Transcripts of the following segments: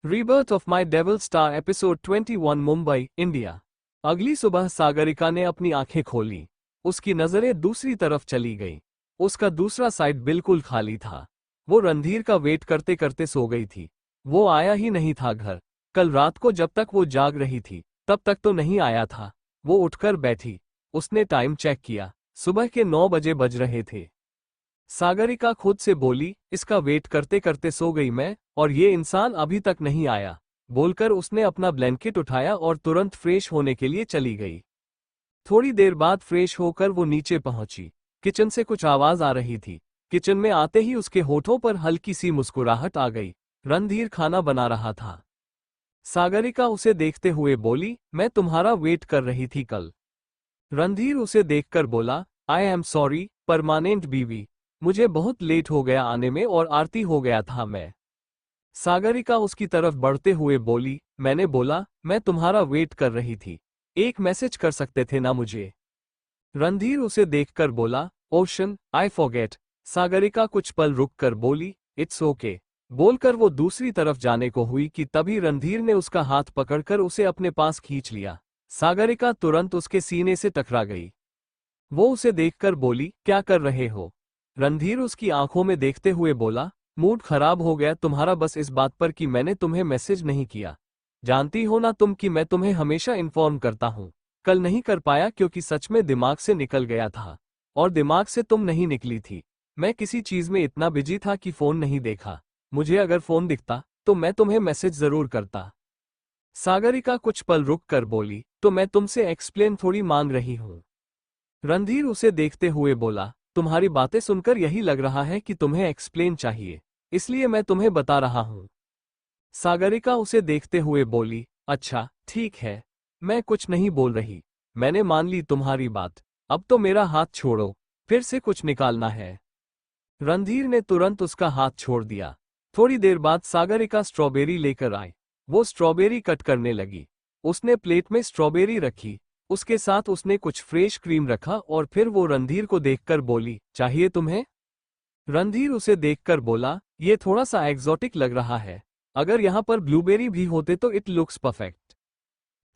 Rebirth of my devil star episode 21 Mumbai, India. अगली सुबह सागरिका ने अपनी आंखें खोली। उसकी नजरें दूसरी तरफ चली गईं। उसका दूसरा साइड बिल्कुल खाली था। वो रणधीर का वेट करते करते सो गई थी। वो आया ही नहीं था घर। कल रात को जब तक वो जाग रही थी तब तक तो नहीं आया था। वो उठकर बैठी। उसने टाइम चेक किया। सुबह के 9 बजे बज रहे थे। सागरिका खुद से बोली, इसका वेट करते करते सो गई मैं, और ये इंसान अभी तक नहीं आया। बोलकर उसने अपना ब्लैंकेट उठाया और तुरंत फ्रेश होने के लिए चली गई। थोड़ी देर बाद फ्रेश होकर वो नीचे पहुंची। किचन से कुछ आवाज आ रही थी। किचन में आते ही उसके होठों पर हल्की सी मुस्कुराहट आ गई। रणधीर खाना बना रहा था। सागरिका उसे देखते हुए बोली, मैं तुम्हारा वेट कर रही थी कल। रणधीर उसे देखकर बोला, आई एम सॉरी परमानेंट बीवी, मुझे बहुत लेट हो गया आने में और आरती हो गया था मैं। सागरिका उसकी तरफ बढ़ते हुए बोली, मैंने बोला मैं तुम्हारा वेट कर रही थी। एक मैसेज कर सकते थे ना मुझे। रणधीर उसे देखकर बोला, ओशन आई फॉरगेट। सागरिका कुछ पल रुक कर बोली, इट्स ओके। बोलकर वो दूसरी तरफ जाने को हुई कि तभी रणधीर ने उसका हाथ पकड़कर उसे अपने पास खींच लिया। सागरिका तुरंत उसके सीने से टकरा गई। वो उसे देखकर बोली, क्या कर रहे हो? रणधीर उसकी आंखों में देखते हुए बोला, मूड खराब हो गया तुम्हारा बस इस बात पर कि मैंने तुम्हें मैसेज नहीं किया। जानती हो ना तुम कि मैं तुम्हें हमेशा इन्फॉर्म करता हूँ। कल नहीं कर पाया क्योंकि सच में दिमाग से निकल गया था। और दिमाग से तुम नहीं निकली थी। मैं किसी चीज में इतना बिजी था कि फोन नहीं देखा। मुझे अगर फोन दिखता तो मैं तुम्हें मैसेज जरूर करता। सागरिका कुछ पल रुक कर बोली, तो मैं तुमसे एक्सप्लेन थोड़ी मांग रही हूँ। रणधीर उसे देखते हुए बोला, तुम्हारी बातें सुनकर यही लग रहा है कि तुम्हें एक्सप्लेन चाहिए, इसलिए मैं तुम्हें बता रहा हूं। सागरिका उसे देखते हुए बोली, अच्छा ठीक है, मैं कुछ नहीं बोल रही। मैंने मान ली तुम्हारी बात। अब तो मेरा हाथ छोड़ो, फिर से कुछ निकालना है। रणधीर ने तुरंत उसका हाथ छोड़ दिया। थोड़ी देर बाद सागरिका स्ट्रॉबेरी लेकर आई। वो स्ट्रॉबेरी कट करने लगी। उसने प्लेट में स्ट्रॉबेरी रखी। उसके साथ उसने कुछ फ्रेश क्रीम रखा और फिर वो रणधीर को देखकर बोली, चाहिए तुम्हें? रणधीर उसे देखकर बोला, ये थोड़ा सा एग्जॉटिक लग रहा है। अगर यहाँ पर ब्लूबेरी भी होते तो इट लुक्स परफेक्ट।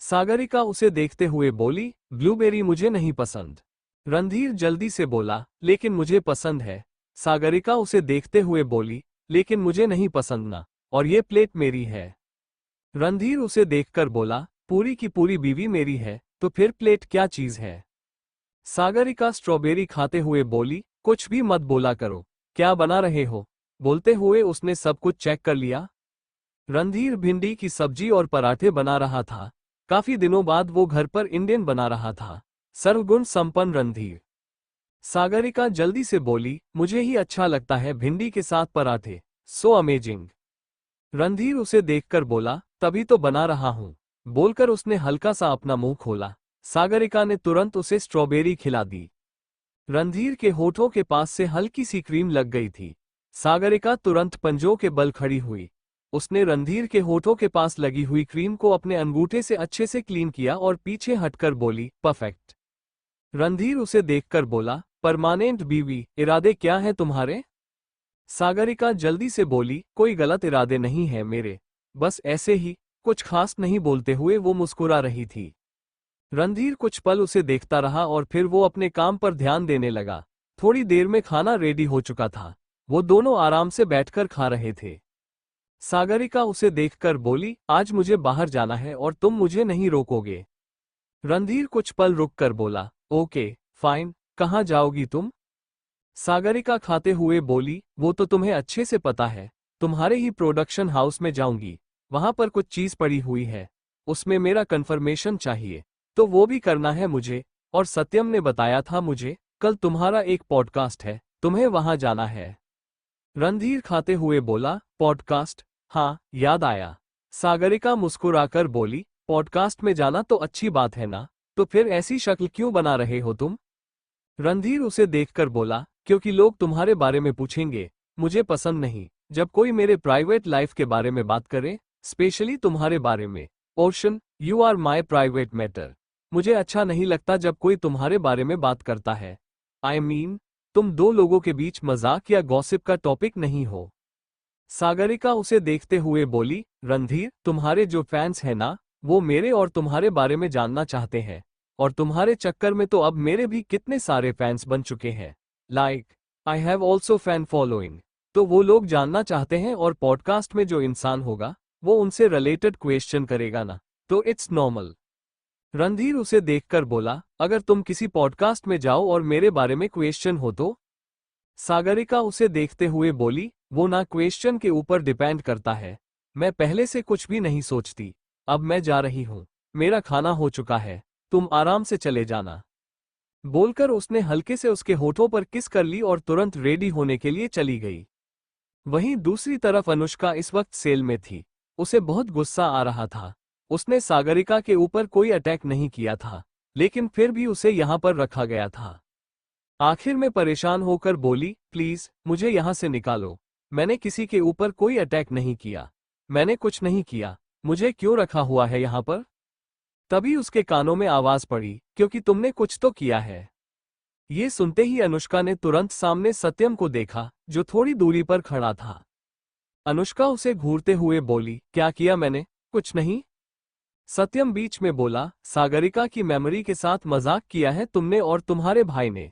सागरिका उसे देखते हुए बोली, ब्लूबेरी मुझे नहीं पसंद। रणधीर जल्दी से बोला, लेकिन मुझे पसंद है। सागरिका उसे देखते हुए बोली, लेकिन मुझे नहीं पसंद ना, और ये प्लेट मेरी है। रणधीर उसे देखकर बोला, पूरी की पूरी बीवी मेरी है, तो फिर प्लेट क्या चीज है? सागरिका स्ट्रॉबेरी खाते हुए बोली, कुछ भी मत बोला करो। क्या बना रहे हो? बोलते हुए उसने सब कुछ चेक कर लिया। रणधीर भिंडी की सब्जी और पराठे बना रहा था। काफी दिनों बाद वो घर पर इंडियन बना रहा था। सर्वगुण संपन्न रणधीर। सागरिका जल्दी से बोली, मुझे ही अच्छा लगता है भिंडी के साथ पराठे, सो अमेजिंग। रणधीर उसे देखकर बोला, तभी तो बना रहा हूं। बोलकर उसने हल्का सा अपना मुंह खोला। सागरिका ने तुरंत उसे स्ट्रॉबेरी खिला दी। रणधीर के होठों के पास से हल्की सी क्रीम लग गई थी। सागरिका तुरंत पंजों के बल खड़ी हुई। उसने रणधीर के होठों के पास लगी हुई क्रीम को अपने अंगूठे से अच्छे से क्लीन किया और पीछे हटकर बोली, परफेक्ट। रणधीर उसे देखकर बोला, परमानेंट बीवी, इरादे क्या हैं तुम्हारे? सागरिका जल्दी से बोली, कोई गलत इरादे नहीं है मेरे, बस ऐसे ही। कुछ खास नहीं बोलते हुए वो मुस्कुरा रही थी। रणधीर कुछ पल उसे देखता रहा और फिर वो अपने काम पर ध्यान देने लगा। थोड़ी देर में खाना रेडी हो चुका था। वो दोनों आराम से बैठकर खा रहे थे। सागरिका उसे देखकर बोली, आज मुझे बाहर जाना है और तुम मुझे नहीं रोकोगे? रणधीर कुछ पल रुक कर बोला, ओके फाइन, कहाँ जाओगी तुम? सागरिका खाते हुए बोली, वो तो तुम्हें अच्छे से पता है। तुम्हारे ही प्रोडक्शन हाउस में जाऊंगी। वहां पर कुछ चीज पड़ी हुई है, उसमें मेरा कंफर्मेशन चाहिए, तो वो भी करना है मुझे। और सत्यम ने बताया था मुझे, कल तुम्हारा एक पॉडकास्ट है, तुम्हें वहां जाना है। रणधीर खाते हुए बोला, पॉडकास्ट? हाँ, याद आया। सागरिका मुस्कुराकर बोली, पॉडकास्ट में जाना तो अच्छी बात है ना, तो फिर ऐसी शक्ल क्यों बना रहे हो तुम? रणधीर उसे देखकर बोला, क्योंकि लोग तुम्हारे बारे में पूछेंगे। मुझे पसंद नहीं जब कोई मेरे प्राइवेट लाइफ के बारे में बात करे, स्पेशली तुम्हारे बारे में। Ocean, you are my private matter. मुझे अच्छा नहीं लगता जब कोई तुम्हारे बारे में बात करता है। आई मीन, तुम दो लोगों के बीच मजाक या गॉसिप का टॉपिक नहीं हो। सागरिका उसे देखते हुए बोली, रणधीर, तुम्हारे जो फैंस हैं ना, वो मेरे और तुम्हारे बारे में जानना चाहते हैं। और तुम्हारे चक्कर में तो अब मेरे भी कितने सारे फैंस बन चुके हैं। Like, I have also fan following. तो वो लोग जानना चाहते हैं और पॉडकास्ट में जो इंसान होगा वो उनसे रिलेटेड क्वेश्चन करेगा ना, तो इट्स नॉर्मल। रणधीर उसे देखकर बोला, अगर तुम किसी पॉडकास्ट में जाओ और मेरे बारे में क्वेश्चन हो तो? सागरिका उसे देखते हुए बोली, वो ना क्वेश्चन के ऊपर डिपेंड करता है। मैं पहले से कुछ भी नहीं सोचती। अब मैं जा रही हूँ। मेरा खाना हो चुका है। तुम आराम से चले जाना। बोलकर उसने हल्के से उसके होठों पर किस कर ली और तुरंत रेडी होने के लिए चली गई। वहीं दूसरी तरफ अनुष्का इस वक्त सेल में थी। उसे बहुत गुस्सा आ रहा था। उसने सागरिका के ऊपर कोई अटैक नहीं किया था, लेकिन फिर भी उसे यहां पर रखा गया था। आखिर में परेशान होकर बोली, प्लीज मुझे यहां से निकालो। मैंने किसी के ऊपर कोई अटैक नहीं किया। मैंने कुछ नहीं किया। मुझे क्यों रखा हुआ है यहां पर? तभी उसके कानों में आवाज पड़ी, क्योंकि तुमने कुछ तो किया है। ये सुनते ही अनुष्का ने तुरंत सामने सत्यम को देखा, जो थोड़ी दूरी पर खड़ा था। अनुष्का उसे घूरते हुए बोली, क्या किया मैंने? कुछ नहीं। सत्यम बीच में बोला, सागरिका की मेमोरी के साथ मजाक किया है तुमने और तुम्हारे भाई ने।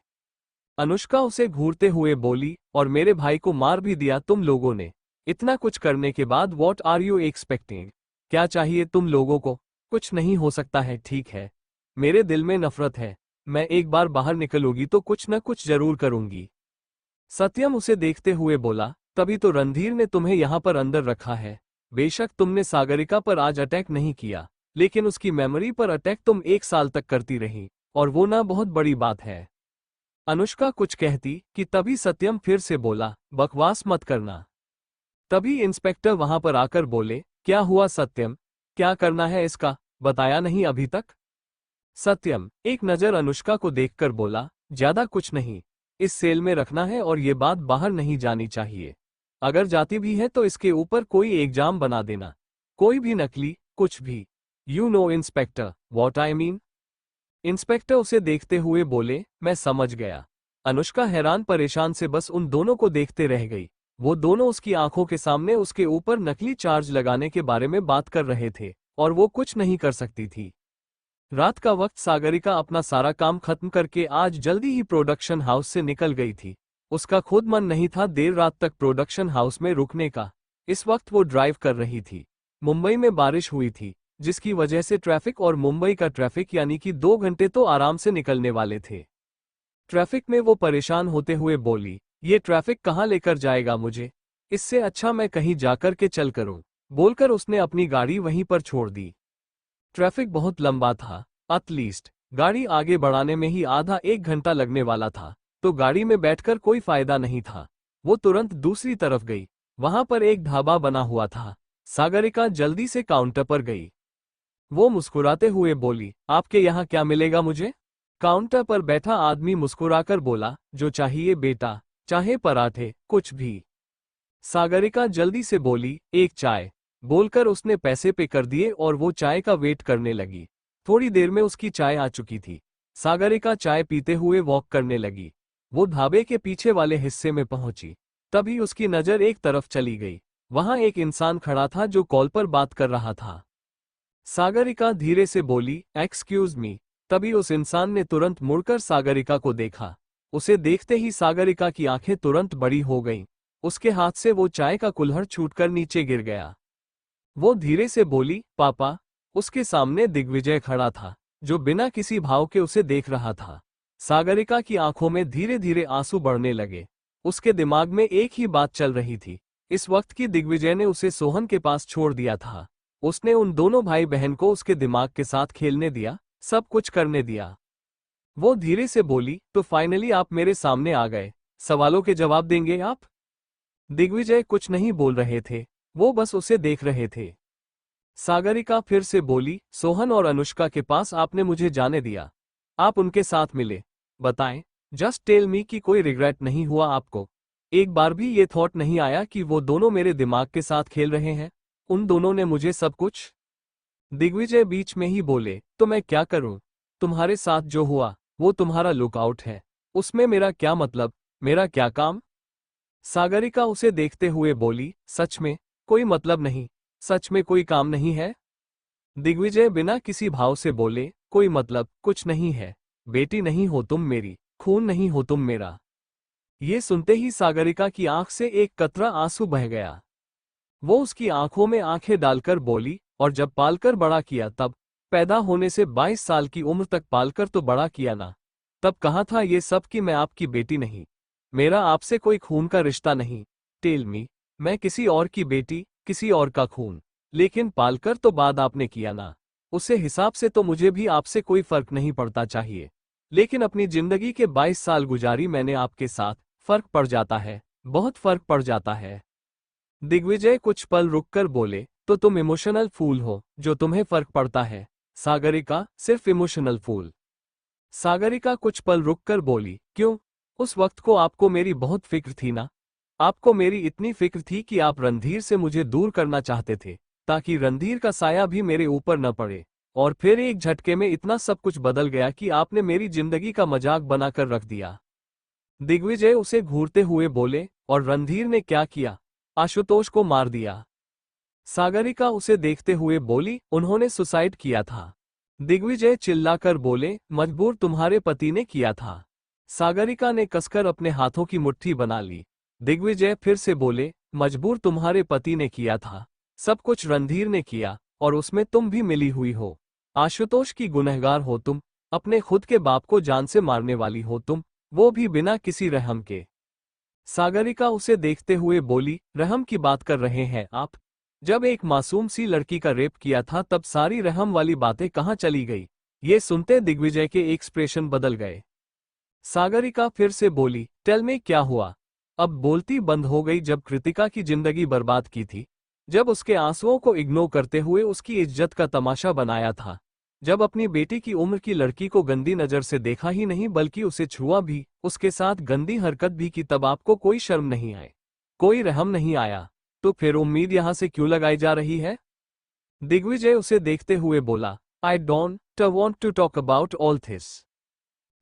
अनुष्का उसे घूरते हुए बोली, और मेरे भाई को मार भी दिया तुम लोगों ने। इतना कुछ करने के बाद व्हाट आर यू एक्सपेक्टिंग? क्या चाहिए तुम लोगों को? कुछ नहीं हो सकता है, ठीक है। मेरे दिल में नफरत है। मैं एक बार बाहर निकलूंगी तो कुछ न कुछ जरूर करूंगी। सत्यम उसे देखते हुए बोला, तभी तो रणधीर ने तुम्हें यहां पर अंदर रखा है। बेशक तुमने सागरिका पर आज अटैक नहीं किया, लेकिन उसकी मेमोरी पर अटैक तुम 1 साल तक करती रही, और वो ना बहुत बड़ी बात है। अनुष्का कुछ कहती कि तभी सत्यम फिर से बोला, बकवास मत करना। तभी इंस्पेक्टर वहां पर आकर बोले, क्या हुआ सत्यम? क्या करना है इसका? बताया नहीं अभी तक? सत्यम एक नजर अनुष्का को देखकर बोला, ज्यादा कुछ नहीं। इस सेल में रखना है और ये बात बाहर नहीं जानी चाहिए। अगर जाती भी है तो इसके ऊपर कोई एग्जाम बना देना। कोई भी नकली, कुछ भी। You know inspector what I mean. Inspector उसे देखते हुए बोले, मैं समझ गया। अनुष्का हैरान परेशान से बस उन दोनों को देखते रह गई। वो दोनों उसकी आंखों के सामने उसके ऊपर नकली चार्ज लगाने के बारे में बात कर रहे थे, और वो कुछ नहीं कर सकती थी। रात का वक्त सागरिका अपना सारा काम खत्म करके आज जल्दी ही प्रोडक्शन हाउस से निकल गई थी। उसका खुद मन नहीं था देर रात तक प्रोडक्शन हाउस में रुकने का। इस वक्त वो ड्राइव कर रही थी। मुंबई में बारिश हुई थी, जिसकी वजह से ट्रैफिक और मुंबई का ट्रैफिक यानी कि 2 घंटे तो आराम से निकलने वाले थे। ट्रैफिक में वो परेशान होते हुए बोली, ये ट्रैफिक कहाँ लेकर जाएगा मुझे? इससे अच्छा मैं कहीं जाकर के चल करूं। बोलकर उसने अपनी गाड़ी वहीं पर छोड़ दी। ट्रैफिक बहुत लंबा था। एटलीस्ट गाड़ी आगे बढ़ाने में ही आधा 1 घंटा लगने वाला था, तो गाड़ी में बैठकर कोई फायदा नहीं था। वो तुरंत दूसरी तरफ गई। वहां पर एक ढाबा बना हुआ था। सागरिका जल्दी से काउंटर पर गई। वो मुस्कुराते हुए बोली, आपके यहाँ क्या मिलेगा मुझे? काउंटर पर बैठा आदमी मुस्कुराकर बोला, जो चाहिए बेटा, चाहे पराठे, कुछ भी। सागरिका जल्दी से बोली, एक चाय। बोलकर उसने पैसे पे कर दिए और वो चाय का वेट करने लगी। थोड़ी देर में उसकी चाय आ चुकी थी। सागरिका चाय पीते हुए वॉक करने लगी। वो ढाबे के पीछे वाले हिस्से में पहुंची। तभी उसकी नजर एक तरफ चली गई। वहां एक इंसान खड़ा था जो कॉल पर बात कर रहा था। सागरिका धीरे से बोली, एक्सक्यूज मी। तभी उस इंसान ने तुरंत मुड़कर सागरिका को देखा। उसे देखते ही सागरिका की आंखें तुरंत बड़ी हो गईं। उसके हाथ से वो चाय का कुल्हड़ छूटकर नीचे गिर गया। वो धीरे से बोली, पापा। उसके सामने दिग्विजय खड़ा था, जो बिना किसी भाव के उसे देख रहा था। सागरिका की आंखों में धीरे धीरे आंसू बढ़ने लगे। उसके दिमाग में एक ही बात चल रही थी, इस वक्त की दिग्विजय ने उसे सोहन के पास छोड़ दिया था। उसने उन दोनों भाई बहन को उसके दिमाग के साथ खेलने दिया, सब कुछ करने दिया। वो धीरे से बोली, तो फाइनली आप मेरे सामने आ गए। सवालों के जवाब देंगे आप? दिग्विजय कुछ नहीं बोल रहे थे, वो बस उसे देख रहे थे। सागरिका फिर से बोली, सोहन और अनुष्का के पास आपने मुझे जाने दिया। आप उनके साथ मिले। बताएं, जस्ट टेल मी कि कोई रिग्रेट नहीं हुआ आपको? एक बार भी ये थॉट नहीं आया कि वो दोनों मेरे दिमाग के साथ खेल रहे हैं? उन दोनों ने मुझे सब कुछ। दिग्विजय बीच में ही बोले, तो मैं क्या करूं? तुम्हारे साथ जो हुआ वो तुम्हारा लुकआउट है। उसमें मेरा क्या मतलब, मेरा क्या काम? सागरिका उसे देखते हुए बोली, सच में कोई मतलब नहीं? सच में कोई काम नहीं है? दिग्विजय बिना किसी भाव से बोले, कोई मतलब कुछ नहीं है। बेटी नहीं हो तुम मेरी, खून नहीं हो तुम मेरा। ये सुनते ही सागरिका की आंख से एक कतरा आंसू बह गया। वो उसकी आंखों में आंखें डालकर बोली, और जब पालकर बड़ा किया तब? पैदा होने से 22 साल की उम्र तक पालकर तो बड़ा किया ना। तब कहा था ये सब कि मैं आपकी बेटी नहीं, मेरा आपसे कोई खून का रिश्ता नहीं। टेल मी, मैं किसी और की बेटी, किसी और का खून। लेकिन पालकर तो बाद आपने किया ना। उसे हिसाब से तो मुझे भी आपसे कोई फर्क नहीं पड़ता चाहिए। लेकिन अपनी जिंदगी के 22 साल गुजारी मैंने आपके साथ, फर्क पड़ जाता है, बहुत फर्क पड़ जाता है। दिग्विजय कुछ पल रुककर बोले, तो तुम इमोशनल फूल हो, जो तुम्हें फर्क पड़ता है। सागरिका, सिर्फ इमोशनल फूल। सागरिका कुछ पल रुककर बोली, क्यों? उस वक्त को आपको मेरी बहुत फिक्र थी ना। आपको मेरी इतनी फिक्र थी कि आप रणधीर से मुझे दूर करना चाहते थे, ताकि रणधीर का साया भी मेरे ऊपर न पड़े। और फिर एक झटके में इतना सब कुछ बदल गया कि आपने मेरी जिंदगी का मजाक बनाकर रख दिया। दिग्विजय उसे घूरते हुए बोले, और रणधीर ने क्या किया? आशुतोष को मार दिया। सागरिका उसे देखते हुए बोली, उन्होंने सुसाइड किया था। दिग्विजय चिल्लाकर बोले, मजबूर तुम्हारे पति ने किया था। सागरिका ने कसकर अपने हाथों की मुट्ठी बना ली। दिग्विजय फिर से बोले, मजबूर तुम्हारे पति ने किया था। सब कुछ रणधीर ने किया, और उसमें तुम भी मिली हुई हो। आशुतोष की गुनहगार हो तुम, अपने खुद के बाप को जान से मारने वाली हो तुम, वो भी बिना किसी रहम के। सागरिका उसे देखते हुए बोली, रहम की बात कर रहे हैं आप? जब एक मासूम सी लड़की का रेप किया था तब सारी रहम वाली बातें कहाँ चली गई? ये सुनते दिग्विजय के एक्सप्रेशन बदल गए। सागरिका फिर से बोली, टेल में क्या हुआ? अब बोलती बंद हो गई। जब कृतिका की जिंदगी बर्बाद की थी, जब उसके आंसुओं को इग्नोर करते हुए उसकी इज्जत का तमाशा बनाया था, जब अपनी बेटी की उम्र की लड़की को गंदी नजर से देखा ही नहीं बल्कि उसे छुआ भी, उसके साथ गंदी हरकत भी की, तब आपको कोई शर्म नहीं आई, कोई रहम नहीं आया। तो फिर उम्मीद यहां से क्यों लगाई जा रही है? दिग्विजय उसे देखते हुए बोला, I don't want to talk about all this.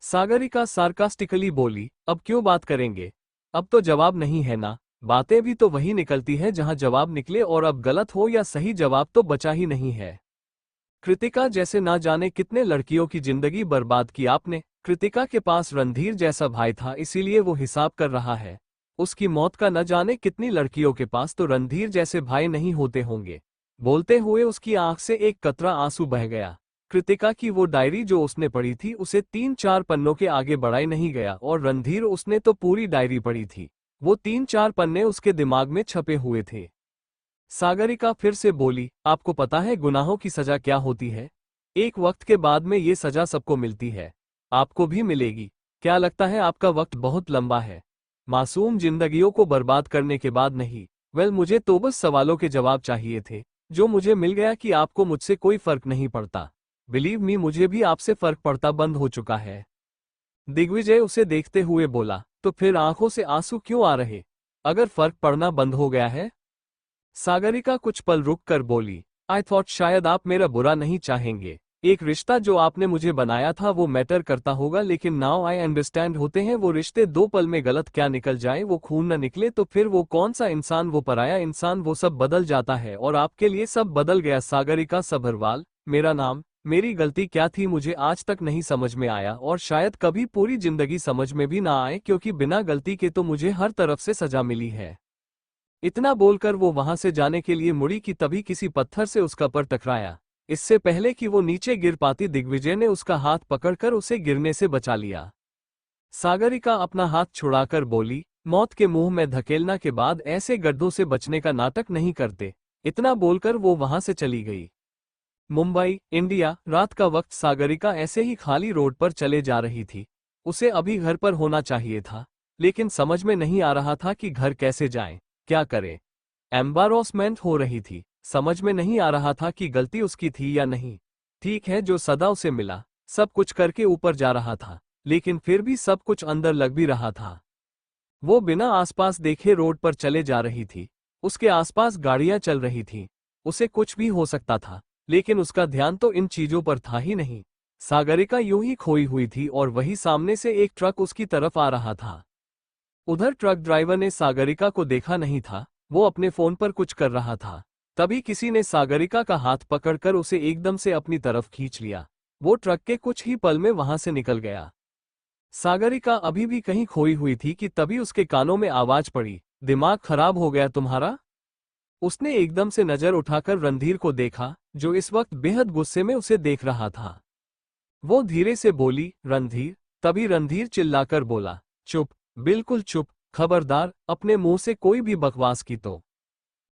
Sagarika sarcastically बोली, अब क्यों बात करेंगे? अब तो जवाब नहीं है ना। बातें भी तो वही निकलती हैं जहां जवाब निकले, और अब गलत हो या सही जवाब तो बचा ही नहीं है। कृतिका जैसे ना जाने कितने लड़कियों की जिंदगी बर्बाद की आपने। कृतिका के पास रणधीर जैसा भाई था, इसीलिए वो हिसाब कर रहा है। उसकी मौत का न जाने कितनी लड़कियों के पास तो रणधीर जैसे भाई नहीं होते होंगे। बोलते हुए उसकी आंख से एक कतरा आंसू बह गया। कृतिका की वो डायरी जो उसने पढ़ी थी उसे 3-4 पन्नों के आगे बढ़ाई नहीं गया, और रणधीर उसने तो पूरी डायरी पढ़ी थी। वो 3-4 पन्ने उसके दिमाग में छपे हुए थे। सागरिका फिर से बोली, आपको पता है गुनाहों की सजा क्या होती है? एक वक्त के बाद में ये सजा सबको मिलती है, आपको भी मिलेगी। क्या लगता है आपका वक्त बहुत लंबा है? मासूम जिंदगियों को बर्बाद करने के बाद नहीं। वेल, मुझे तो बस सवालों के जवाब चाहिए थे, जो मुझे मिल गया कि आपको मुझसे कोई फर्क नहीं पड़ता। बिलीव मी, मुझे भी आपसे फर्क पड़ता बंद हो चुका है। दिग्विजय उसे देखते हुए बोला, तो फिर आंखों से आंसू क्यों आ रहे, अगर फर्क पड़ना बंद हो गया है? सागरिका कुछ पल रुक कर बोली, आई थॉट शायद आप मेरा बुरा नहीं चाहेंगे। एक रिश्ता जो आपने मुझे बनाया था वो मैटर करता होगा, लेकिन नाउ आई अंडरस्टैंड। होते हैं वो रिश्ते 2 पल में गलत, क्या निकल जाए वो खून न निकले तो फिर वो कौन सा इंसान, वो पराया इंसान, वो सब बदल जाता है, और आपके लिए सब बदल गया। सागरिका सभरवाल, मेरा नाम, मेरी गलती क्या थी मुझे आज तक नहीं समझ में आया, और शायद कभी पूरी जिंदगी समझ में भी ना आए, क्योंकि बिना गलती के तो मुझे हर तरफ से सजा मिली है। इतना बोलकर वो वहां से जाने के लिए मुड़ी कि तभी किसी पत्थर से उसका पर टकराया। इससे पहले कि वो नीचे गिर पाती, दिग्विजय ने उसका हाथ पकड़कर उसे गिरने से बचा लिया। सागरिका अपना हाथ छुड़ाकर बोली, मौत के मुंह में धकेलना के बाद ऐसे गड्ढों से बचने का नाटक नहीं करते। इतना बोलकर वो वहां से चली गई। मुंबई, इंडिया, रात का वक्त। सागरिका ऐसे ही खाली रोड पर चले जा रही थी। उसे अभी घर पर होना चाहिए था, लेकिन समझ में नहीं आ रहा था कि घर कैसे जाए, क्या करे। एम्बारोसमेंट हो रही थी, समझ में नहीं आ रहा था कि गलती उसकी थी या नहीं। ठीक है, जो सदा उसे मिला, सब कुछ करके ऊपर जा रहा था, लेकिन फिर भी सब कुछ अंदर लग भी रहा था। वो बिना आसपास देखे रोड पर चले जा रही थी। उसके आसपास गाड़ियां चल रही थीं। उसे कुछ भी हो सकता था, लेकिन उसका ध्यान तो इन चीजों पर था ही नहीं। सागरिका यूं ही खोई हुई थी, और वही सामने से एक ट्रक उसकी तरफ आ रहा था। उधर ट्रक ड्राइवर ने सागरिका को देखा नहीं था, वो अपने फोन पर कुछ कर रहा था। तभी किसी ने सागरिका का हाथ पकड़कर उसे एकदम से अपनी तरफ खींच लिया। वो ट्रक के कुछ ही पल में वहां से निकल गया। सागरिका अभी भी कहीं खोई हुई थी कि तभी उसके कानों में आवाज पड़ी, दिमाग खराब हो गया तुम्हारा? उसने एकदम से नजर उठाकर रणधीर को देखा, जो इस वक्त बेहद गुस्से में उसे देख रहा था। वो धीरे से बोली, रणधीर। तभी रणधीर चिल्लाकर बोला, चुप, बिल्कुल चुप, खबरदार, अपने मुंह से कोई भी बकवास की तो।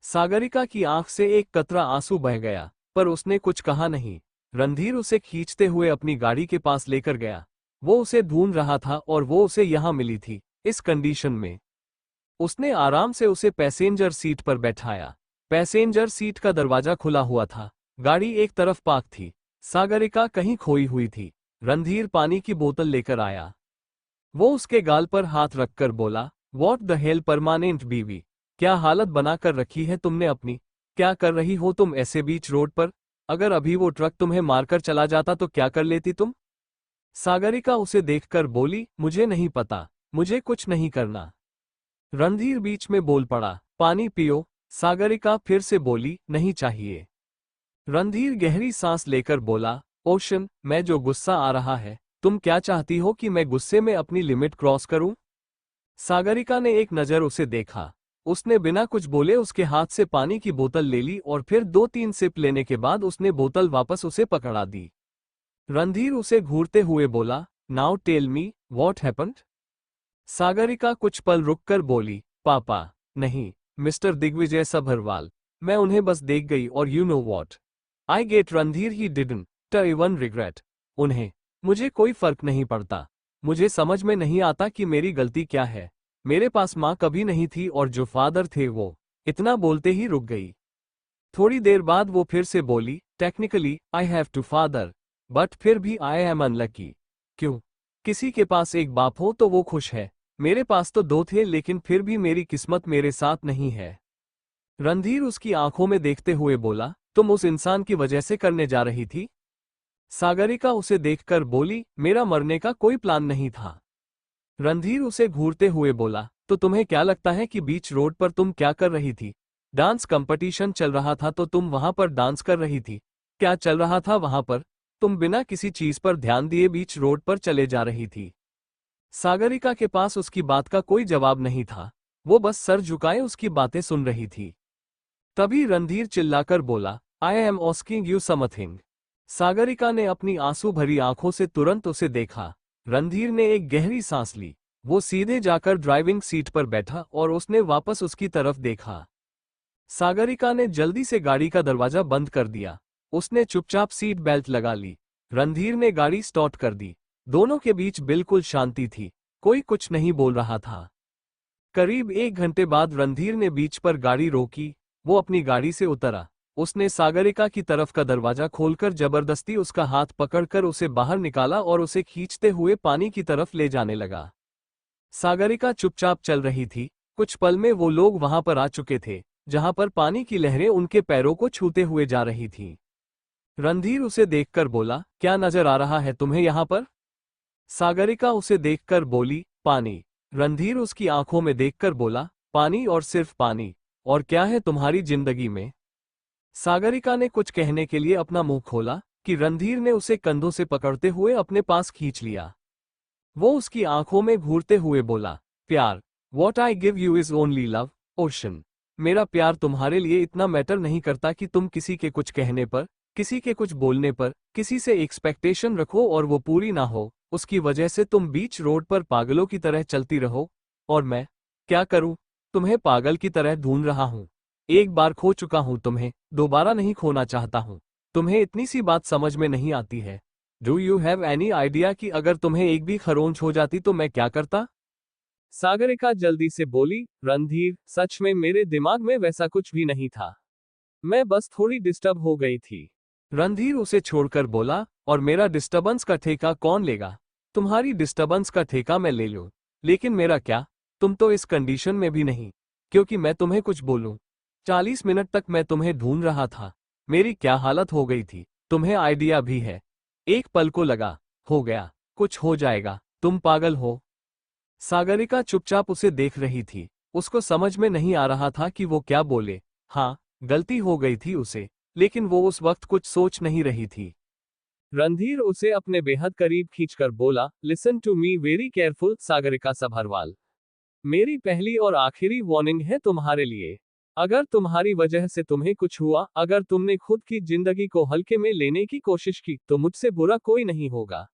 सागरिका की आंख से एक कतरा आंसू बह गया, पर उसने कुछ कहा नहीं। रणधीर उसे खींचते हुए अपनी गाड़ी के पास लेकर गया। वो उसे ढूंढ रहा था और वो उसे यहां मिली थी, इस कंडीशन में। उसने आराम से उसे पैसेंजर सीट पर बैठाया। पैसेंजर सीट का दरवाजा खुला हुआ था। गाड़ी एक तरफ पार्क थी। सागरिका कहीं खोई हुई थी। रणधीर पानी की बोतल लेकर आया। वो उसके गाल पर हाथ रखकर बोला, व्हाट द हेल परमानेंट बीवी, क्या हालत बना कर रखी है तुमने अपनी? क्या कर रही हो तुम ऐसे बीच रोड पर? अगर अभी वो ट्रक तुम्हें मारकर चला जाता तो क्या कर लेती तुम? सागरिका उसे देखकर बोली, मुझे नहीं पता, मुझे कुछ नहीं करना। रणधीर बीच में बोल पड़ा, पानी पियो। सागरिका फिर से बोली, नहीं चाहिए। रणधीर गहरी सांस लेकर बोला, ओशन, मैं जो गुस्सा आ रहा है, तुम क्या चाहती हो कि मैं गुस्से में अपनी लिमिट क्रॉस करूं? सागरिका ने एक नजर उसे देखा। उसने बिना कुछ बोले उसके हाथ से पानी की बोतल ले ली और फिर 2-3 सिप लेने के बाद उसने बोतल वापस उसे पकड़ा दी। रणधीर उसे घूरते हुए बोला, now tell me, what happened? Sagarika कुछ पल रुककर बोली, पापा, नहीं, मिस्टर दिग्विजय सभरवाल, मैं उन्हें बस देख गई और you know what I get. Randhir he didn't even regret उन्हें। मुझे कोई फर्क नहीं पड़ता। मुझे समझ में नहीं आता कि मेरी गलती क्या है। मेरे पास माँ कभी नहीं थी और जो फादर थे वो। इतना बोलते ही रुक गई। थोड़ी देर बाद वो फिर से बोली, technically I have two father, but फिर भी आई एम अनलकी। क्यों? किसी के पास एक बाप हो तो वो खुश है। मेरे पास तो 2 थे, लेकिन फिर भी मेरी किस्मत मेरे साथ नहीं है। रणधीर उसकी आंखों में देखते हुए बोला, तुम उस इंसान की वजह से करने जा रही थी? सागरिका उसे देखकर बोली, मेरा मरने का कोई प्लान नहीं था। रणधीर उसे घूरते हुए बोला, तो तुम्हें क्या लगता है कि बीच रोड पर तुम क्या कर रही थी? डांस कंपटीशन चल रहा था तो तुम वहां पर डांस कर रही थी। क्या चल रहा था वहां पर? तुम बिना किसी चीज पर ध्यान दिए बीच रोड पर चले जा रही थी। सागरिका के पास उसकी बात का कोई जवाब नहीं था। वो बस सर झुकाए उसकी बातें सुन रही थी। तभी रणधीर चिल्लाकर बोला, I am asking you something. Sagarika ने अपनी आंसू भरी आंखों से तुरंत उसे देखा। रणधीर ने एक गहरी सांस ली। वो सीधे जाकर ड्राइविंग सीट पर बैठा और उसने वापस उसकी तरफ देखा। सागरिका ने जल्दी से गाड़ी का दरवाजा बंद कर दिया। उसने चुपचाप सीट बेल्ट लगा ली। रणधीर ने गाड़ी स्टार्ट कर दी। दोनों के बीच बिल्कुल शांति थी। कोई कुछ नहीं बोल रहा था। करीब 1 घंटे बाद रणधीर ने बीच पर गाड़ी रोकी। वो अपनी गाड़ी से उतरा। उसने सागरिका की तरफ का दरवाजा खोलकर जबरदस्ती उसका हाथ पकड़कर उसे बाहर निकाला और उसे खींचते हुए पानी की तरफ ले जाने लगा। सागरिका चुपचाप चल रही थी। कुछ पल में वो लोग वहां पर आ चुके थे, जहां पर पानी की लहरें उनके पैरों को छूते हुए जा रही थीं। रणधीर उसे देखकर बोला, क्या नजर आ रहा है तुम्हें यहां पर? सागरिका उसे देखकर बोली, पानी। रणधीर उसकी आंखों में देखकर बोला, पानी और सिर्फ पानी? और क्या है तुम्हारी जिंदगी में? सागरिका ने कुछ कहने के लिए अपना मुंह खोला कि रणधीर ने उसे कंधों से पकड़ते हुए अपने पास खींच लिया। वो उसकी आंखों में घूरते हुए बोला, प्यार। What I give you is only love, ocean. मेरा प्यार तुम्हारे लिए इतना मैटर नहीं करता कि तुम किसी के कुछ कहने पर, किसी के कुछ बोलने पर, किसी से एक्सपेक्टेशन रखो और वो पूरी ना हो, उसकी वजह से तुम बीच रोड पर पागलों की तरह चलती रहो। और मैं क्या करूं? तुम्हें पागल की तरह ढूंढ रहा हूं। एक बार खो चुका हूं तुम्हें, दोबारा नहीं खोना चाहता हूं। तुम्हें इतनी सी बात समझ में नहीं आती है। Do you have any idea कि अगर तुम्हें एक भी खरोंच हो जाती तो मैं क्या करता? सागरिका जल्दी से बोली, रणधीर, सच में मेरे दिमाग में वैसा कुछ भी नहीं था। मैं बस थोड़ी डिस्टर्ब हो गई थी। रणधीर उसे छोड़कर बोला, और मेरा डिस्टर्बेंस का ठेका कौन लेगा? तुम्हारी डिस्टर्बेंस का ठेका मैं ले लूं, लेकिन मेरा क्या? तुम तो इस कंडीशन में भी नहीं क्योंकि मैं तुम्हें कुछ बोलूं। 40 मिनट तक मैं तुम्हें ढूंढ रहा था। मेरी क्या हालत हो गई थी, तुम्हें आइडिया भी है? एक पल को लगा, हो गया, कुछ हो जाएगा, तुम पागल हो। सागरिका चुपचाप उसे देख रही थी। उसको समझ में नहीं आ रहा था कि वो क्या बोले। हाँ, गलती हो गई थी उसे, लेकिन वो उस वक्त कुछ सोच नहीं रही थी। रणधीर उसे अपने बेहद करीब खींचकर बोला, listen to me very careful Sagarika Sabharwal. मेरी पहली और आखिरी वार्निंग है तुम्हारे लिए। अगर तुम्हारी वजह से तुम्हें कुछ हुआ, अगर तुमने खुद की जिंदगी को हल्के में लेने की कोशिश की, तो मुझसे बुरा कोई नहीं होगा।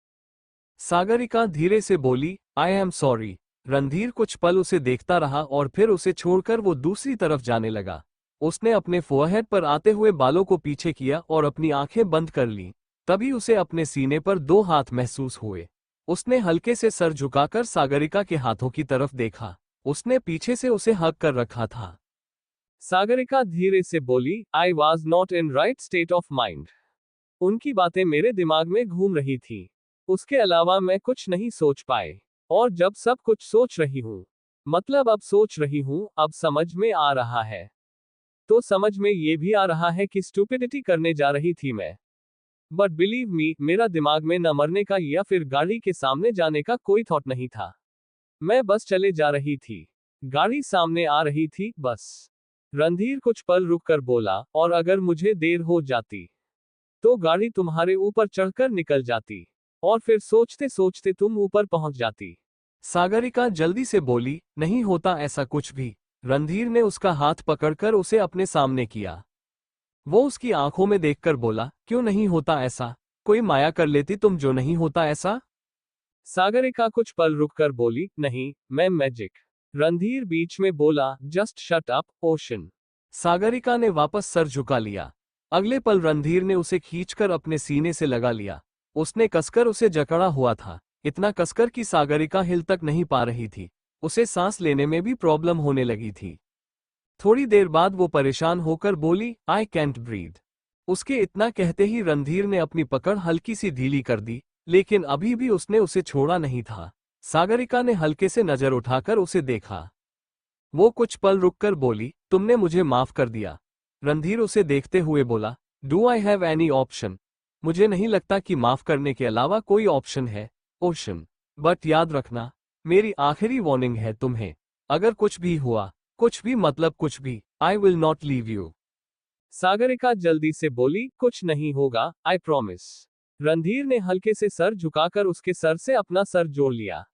सागरिका धीरे से बोली, आई एम सॉरी। रणधीर कुछ पल उसे देखता रहा और फिर उसे छोड़कर वो दूसरी तरफ जाने लगा। उसने अपने फोरहेड पर आते हुए बालों को पीछे किया और अपनी आंखें बंद कर ली। तभी उसे अपने सीने पर 2 हाथ महसूस हुए। उसने हल्के से सर झुकाकर सागरिका के हाथों की तरफ देखा। उसने पीछे से उसे हग कर रखा था। सागरिका धीरे से बोली, I was not in right state of mind. उनकी बातें मेरे दिमाग में घूम रही थी। उसके अलावा मैं कुछ नहीं सोच पाए। और जब सब कुछ सोच रही हूँ, मतलब अब सोच रही हूँ, अब समझ में आ रहा है। तो समझ में ये भी आ रहा है कि स्टूपिडिटी करने जा रही थी मैं। बट बिलीव मी, मेरा दिमाग में न मरने का या फिर गाड़ी के सामने जाने का कोई थॉट नहीं था। मैं बस चले जा रही थी। गाड़ी सामने आ रही थी, बस। रणधीर कुछ पल रुक कर बोला, और अगर मुझे देर हो जाती, तो गाड़ी तुम्हारे ऊपर चढ़कर निकल जाती। और फिर सोचते सोचते तुम ऊपर पहुंच जाती। सागरिका जल्दी से बोली, नहीं होता ऐसा कुछ भी। रणधीर ने उसका हाथ पकड़कर उसे अपने सामने किया। वो उसकी आंखों में देखकर बोला, क्यों नहीं होता ऐसा? कोई माया कर लेती तुम जो नहीं होता ऐसा? सागरिका कुछ पल रुककर बोली, नहीं, मैं मैजिक। रणधीर बीच में बोला, just shut up, ocean. Sagarika ने वापस सर झुका लिया। अगले पल रणधीर ने उसे खींचकर अपने सीने से लगा लिया। उसने कसकर उसे जकड़ा हुआ था, इतना कसकर कि सागरिका हिल तक नहीं पा रही थी। उसे सांस लेने में भी प्रॉब्लम होने लगी थी। थोड़ी देर बाद वो परेशान होकर बोली, आई कैंट ब्रीथ। उसके इतना कहते ही रणधीर ने अपनी पकड़ हल्की सी ढीली कर दी, लेकिन अभी भी उसने उसे छोड़ा नहीं था। सागरिका ने हल्के से नजर उठाकर उसे देखा। वो कुछ पल रुककर बोली, तुमने मुझे माफ कर दिया। रणधीर उसे देखते हुए बोला, do I have any option? मुझे नहीं लगता कि माफ करने के अलावा कोई ऑप्शन है, ओशन। बट याद रखना, मेरी आखिरी वार्निंग है तुम्हें। अगर कुछ भी हुआ, कुछ भी मतलब कुछ भी, I will not leave you. Sagarika जल्दी से बोली, कुछ नहीं होगा, आई प्रॉमिस। रणधीर ने हल्के से सर झुकाकर उसके सर से अपना सर जोड़ लिया।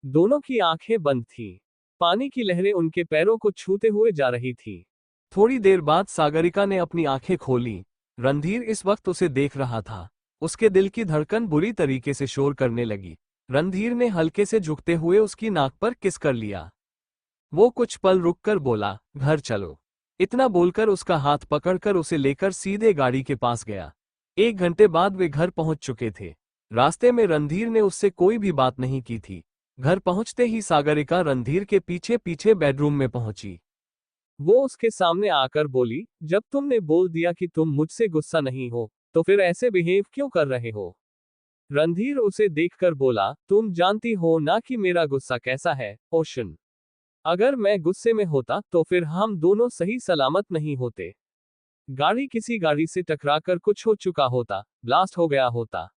दोनों की आंखें बंद थीं। पानी की लहरें उनके पैरों को छूते हुए जा रही थी। थोड़ी देर बाद सागरिका ने अपनी आंखें खोली। रणधीर इस वक्त उसे देख रहा था। उसके दिल की धड़कन बुरी तरीके से शोर करने लगी। रणधीर ने हल्के से झुकते हुए उसकी नाक पर किस कर लिया। वो कुछ पल रुककर बोला, घर चलो। इतना बोलकर उसका हाथ पकड़कर उसे लेकर सीधे गाड़ी के पास गया। 1 घंटे बाद वे घर पहुंच चुके थे। रास्ते में रणधीर ने उससे कोई भी बात नहीं की थी। घर पहुंचते ही सागरिका रणधीर के पीछे पीछे बेडरूम में पहुंची। वो उसके सामने आकर बोली, जब तुमने बोल दिया कि तुम मुझसे गुस्सा नहीं हो, तो फिर ऐसे बिहेव क्यों कर रहे हो? रणधीर उसे देखकर बोला, तुम जानती हो ना कि मेरा गुस्सा कैसा है, ओशन। अगर मैं गुस्से में होता तो फिर हम दोनों सही सलामत नहीं होते। गाड़ी किसी गाड़ी से टकराकर कुछ हो चुका होता, ब्लास्ट हो गया होता।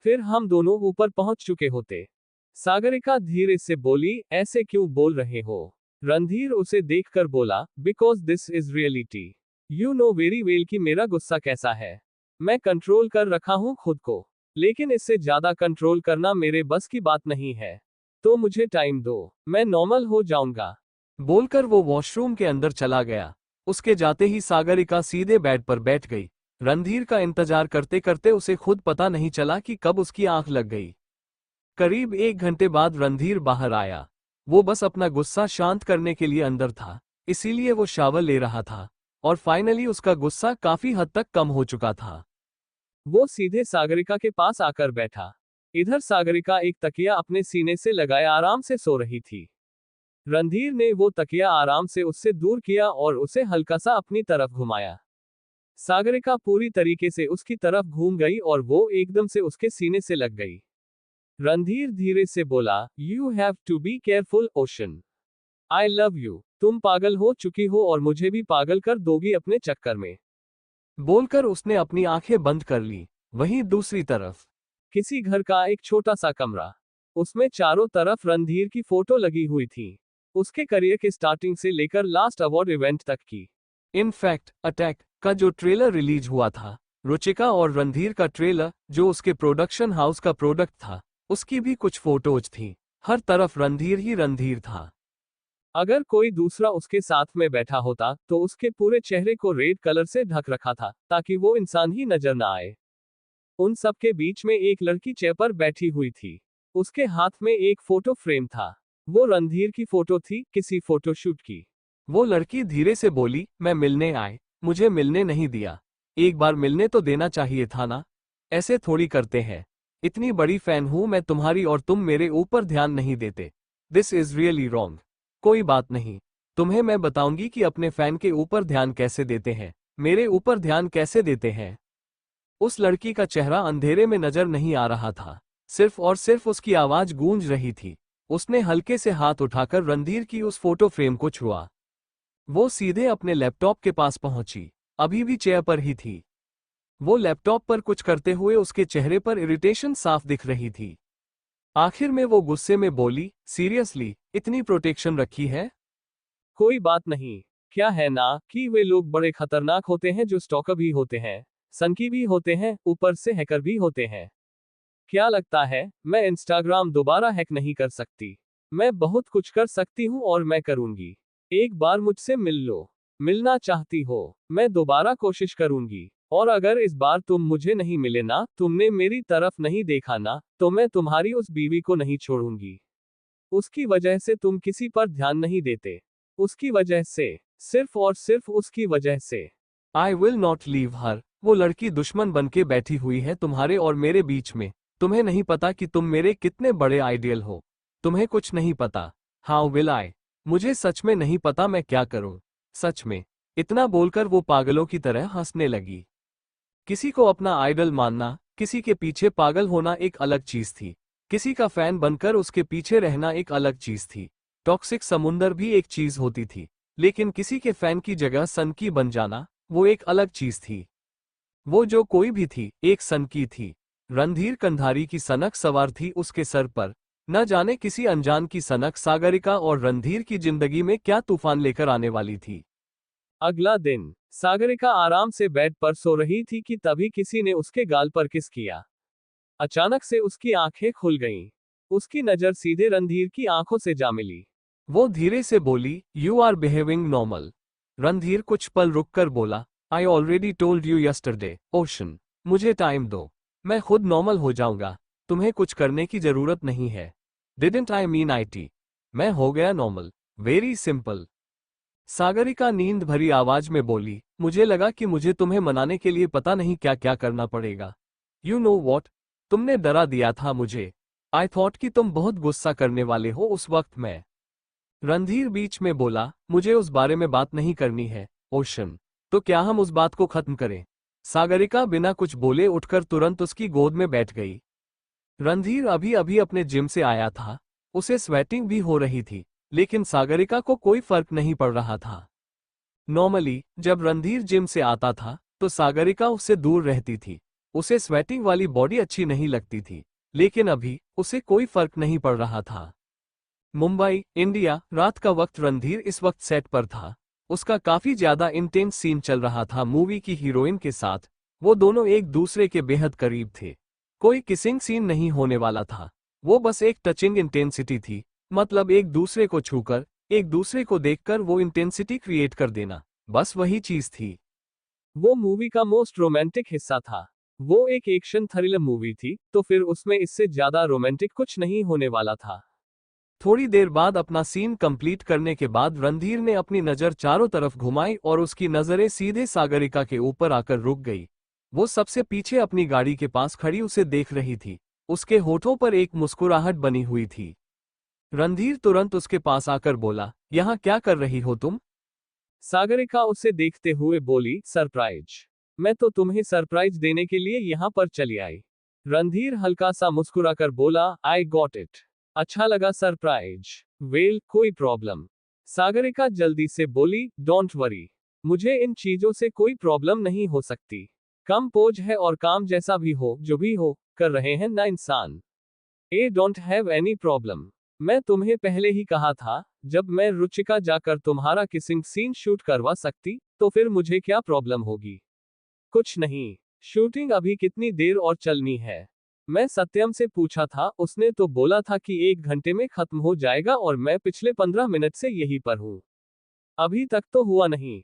फिर हम दोनों ऊपर पहुंच चुके होते। सागरिका धीरे से बोली, ऐसे क्यों बोल रहे हो? रणधीर उसे देखकर बोला, because this is reality. You know very well कि मेरा गुस्सा कैसा है। मैं कंट्रोल कर रखा हूं खुद को, लेकिन इससे ज्यादा कंट्रोल करना मेरे बस की बात नहीं है। तो मुझे टाइम दो, मैं नॉर्मल हो जाऊंगा। बोलकर वो वॉशरूम के अंदर चला गया। उसके जाते ही सागरिका सीधे बेड पर बैठ गई। रणधीर का इंतजार करते करते उसे खुद पता नहीं चला कि कब उसकी आंख लग गई। करीब 1 घंटे बाद रणधीर बाहर आया। वो बस अपना गुस्सा शांत करने के लिए अंदर था, इसीलिए वो शावर ले रहा था। और फाइनली उसका गुस्सा काफी हद तक कम हो चुका था। वो सीधे सागरिका के पास आकर बैठा। इधर सागरिका एक तकिया अपने सीने से लगाए आराम से सो रही थी। रणधीर ने वो तकिया आराम से उससे दूर किया और उसे हल्का सा अपनी तरफ घुमाया। सागरिका पूरी तरीके से उसकी तरफ घूम गई और वो एकदम से उसके सीने से लग गई। रणधीर धीरे से बोला, you have to be careful, Ocean. I love you. तुम पागल हो चुकी हो और मुझे भी पागल कर दोगी अपने चक्कर में। बोलकर उसने अपनी आंखें बंद कर ली। वहीं दूसरी तरफ किसी घर का एक छोटा सा कमरा। उसमें चारों तरफ रणधीर की फोटो लगी हुई थी, उसके करियर के स्टार्टिंग से लेकर लास्ट अवार्ड इवेंट तक की। इनफैक्ट अटैक का जो ट्रेलर रिलीज हुआ था, रुचिका और रणधीर का ट्रेलर जो उसके प्रोडक्शन हाउस का प्रोडक्ट था, उसकी भी कुछ फोटोज थी। हर तरफ रणधीर ही रणधीर था। अगर कोई दूसरा उसके साथ में बैठा होता तो उसके पूरे चेहरे को रेड कलर से ढक रखा था ताकि वो इंसान ही नजर ना आए। उन सब के बीच में एक लड़की चेयर पर बैठी हुई थी, उसके हाथ में एक फोटो फ्रेम था। वो रणधीर की फोटो थी, किसी फोटोशूट की। वो लड़की धीरे से बोली, मैं मिलने आए, मुझे मिलने नहीं दिया। एक बार मिलने तो देना चाहिए था ना, ऐसे थोड़ी करते हैं। इतनी बड़ी फैन हूं मैं तुम्हारी और तुम मेरे ऊपर ध्यान नहीं देते। This is really wrong. कोई बात नहीं, तुम्हें मैं बताऊंगी कि अपने फैन के ऊपर ध्यान कैसे देते हैं, मेरे ऊपर ध्यान कैसे देते हैं। उस लड़की का चेहरा अंधेरे में नजर नहीं आ रहा था, सिर्फ और सिर्फ उसकी आवाज गूंज रही थी। उसने हल्के से हाथ उठाकर रणधीर की उस फोटो फ्रेम को छुआ। वो सीधे अपने लैपटॉप के पास पहुंची, अभी भी चेयर पर ही थी। वो लैपटॉप पर कुछ करते हुए उसके चेहरे पर इरिटेशन साफ दिख रही थी। आखिर में वो गुस्से में बोली, सीरियसली, इतनी प्रोटेक्शन रखी है? कोई बात नहीं, क्या है ना कि वे लोग बड़े खतरनाक होते हैं, जो स्टॉकर भी होते हैं, सनकी भी होते हैं, ऊपर से हैकर भी होते हैं। क्या लगता है मैं इंस्टाग्राम दोबारा हैक नहीं कर सकती? मैं बहुत कुछ कर सकती हूँ और मैं करूंगी। एक बार मुझसे मिल लो। मिलना चाहती हो? मैं दोबारा कोशिश करूंगी। और अगर इस बार तुम मुझे नहीं मिले ना, तुमने मेरी तरफ नहीं देखा ना, तो मैं तुम्हारी उस बीवी को नहीं छोड़ूंगी। उसकी वजह से तुम किसी पर ध्यान नहीं देते। उसकी वजह से, सिर्फ और सिर्फ उसकी वजह से। I will not leave her. वो लड़की दुश्मन बन के बैठी हुई है तुम्हारे और मेरे बीच में। तुम्हें नहीं पता कि तुम मेरे कितने बड़े आइडियल हो। तुम्हें कुछ नहीं पता। How will I? मुझे सच में नहीं पता मैं क्या करूं। सच में। इतना बोलकर वो पागलों की तरह हंसने लगी। किसी को अपना आइडल मानना, किसी के पीछे पागल होना एक अलग चीज थी। किसी का फैन बनकर उसके पीछे रहना एक अलग चीज थी। टॉक्सिक समुंदर भी एक चीज होती थी, लेकिन किसी के फैन की जगह सनकी बन जाना, वो एक अलग चीज थी। वो जो कोई भी थी, एक सनकी थी। रणधीर कंधारी की सनक सवार थी उसके सर पर। न जाने किसी अनजान की सनक सागरिका और रणधीर की जिंदगी में क्या तूफान लेकर आने वाली थी। अगला दिन, सागरिका आराम से बेड पर सो रही थी कि तभी किसी ने उसके गाल पर किस किया। अचानक से उसकी आंखें खुल गईं। उसकी नजर सीधे रणधीर की आंखों से जा मिली। वो धीरे से बोली, you are behaving normal. Randhir कुछ पल रुककर बोला, I already told you yesterday, Ocean. मुझे टाइम दो, मैं खुद नॉर्मल हो जाऊंगा। तुम्हें कुछ करने की जरूरत नहीं है। Didn't I mean IT? मैं हो गया नॉर्मल। Very simple. सागरिका नींद भरी आवाज में बोली, मुझे लगा कि मुझे तुम्हें मनाने के लिए पता नहीं क्या क्या करना पड़ेगा। You know what? तुमने डरा दिया था मुझे। आई थॉट कि तुम बहुत गुस्सा करने वाले हो उस वक्त। मैं रणधीर बीच में बोला, मुझे उस बारे में बात नहीं करनी है, ओशन। तो क्या हम उस बात को खत्म करें? सागरिका बिना कुछ बोले उठकर तुरंत उसकी गोद में बैठ गई। रणधीर अभी अभी अपने जिम से आया था, उसे स्वेटिंग भी हो रही थी, लेकिन सागरिका को कोई फर्क नहीं पड़ रहा था। नॉर्मली जब रणधीर जिम से आता था तो सागरिका उससे दूर रहती थी। उसे स्वेटिंग वाली बॉडी अच्छी नहीं लगती थी, लेकिन अभी उसे कोई फर्क नहीं पड़ रहा था। मुंबई, इंडिया, रात का वक्त। रणधीर इस वक्त सेट पर था। उसका काफी ज्यादा इंटेंस सीन चल रहा था मूवी की हीरोइन के साथ। वो दोनों एक दूसरे के बेहद करीब थे। कोई किसिंग सीन नहीं होने वाला था, वो बस एक टचिंग इंटेंसिटी थी। मतलब एक दूसरे को छूकर, एक दूसरे को देखकर वो इंटेंसिटी क्रिएट कर देना, बस वही चीज थी। वो मूवी का मोस्ट रोमांटिक हिस्सा था। वो एक एक्शन थ्रिलर मूवी थी, तो फिर उसमें इससे ज्यादा रोमांटिक कुछ नहीं होने वाला था। थोड़ी देर बाद अपना सीन कंप्लीट करने के बाद रणधीर ने अपनी नजर चारों तरफ घुमाई और उसकी नजरें सीधे सागरिका के ऊपर आकर रुक गई। वो सबसे पीछे अपनी गाड़ी के पास खड़ी उसे देख रही थी। उसके होठों पर एक मुस्कुराहट बनी हुई थी। रणधीर तुरंत उसके पास आकर बोला, यहाँ क्या कर रही हो तुम? सागरिका उसे देखते हुए बोली, सरप्राइज। मैं तो तुम्हें सरप्राइज देने के लिए यहाँ पर चली आई। रणधीर हल्का सा मुस्कुराकर बोला, आई गॉट इट। अच्छा लगा सरप्राइज। वेल, कोई प्रॉब्लम? सागरिका जल्दी से बोली, डोंट वरी। मुझे इन चीजों से कोई प्रॉब्लम नहीं हो सकती। कम पोज है और काम जैसा भी हो जो भी हो, कर रहे हैं ना इंसान। ए डोंट हैव एनी प्रॉब्लम। मैं तुम्हें पहले ही कहा था, जब मैं रुचिका जाकर तुम्हारा किसिंग सीन शूट करवा सकती, तो फिर मुझे क्या प्रॉब्लम होगी। कुछ नहीं। शूटिंग अभी कितनी देर और चलनी है। मैं सत्यम से पूछा था, उसने तो बोला था कि 1 घंटे में खत्म हो जाएगा और मैं पिछले 15 मिनट से यहीं पर हूँ। अभी तक तो हुआ नहीं।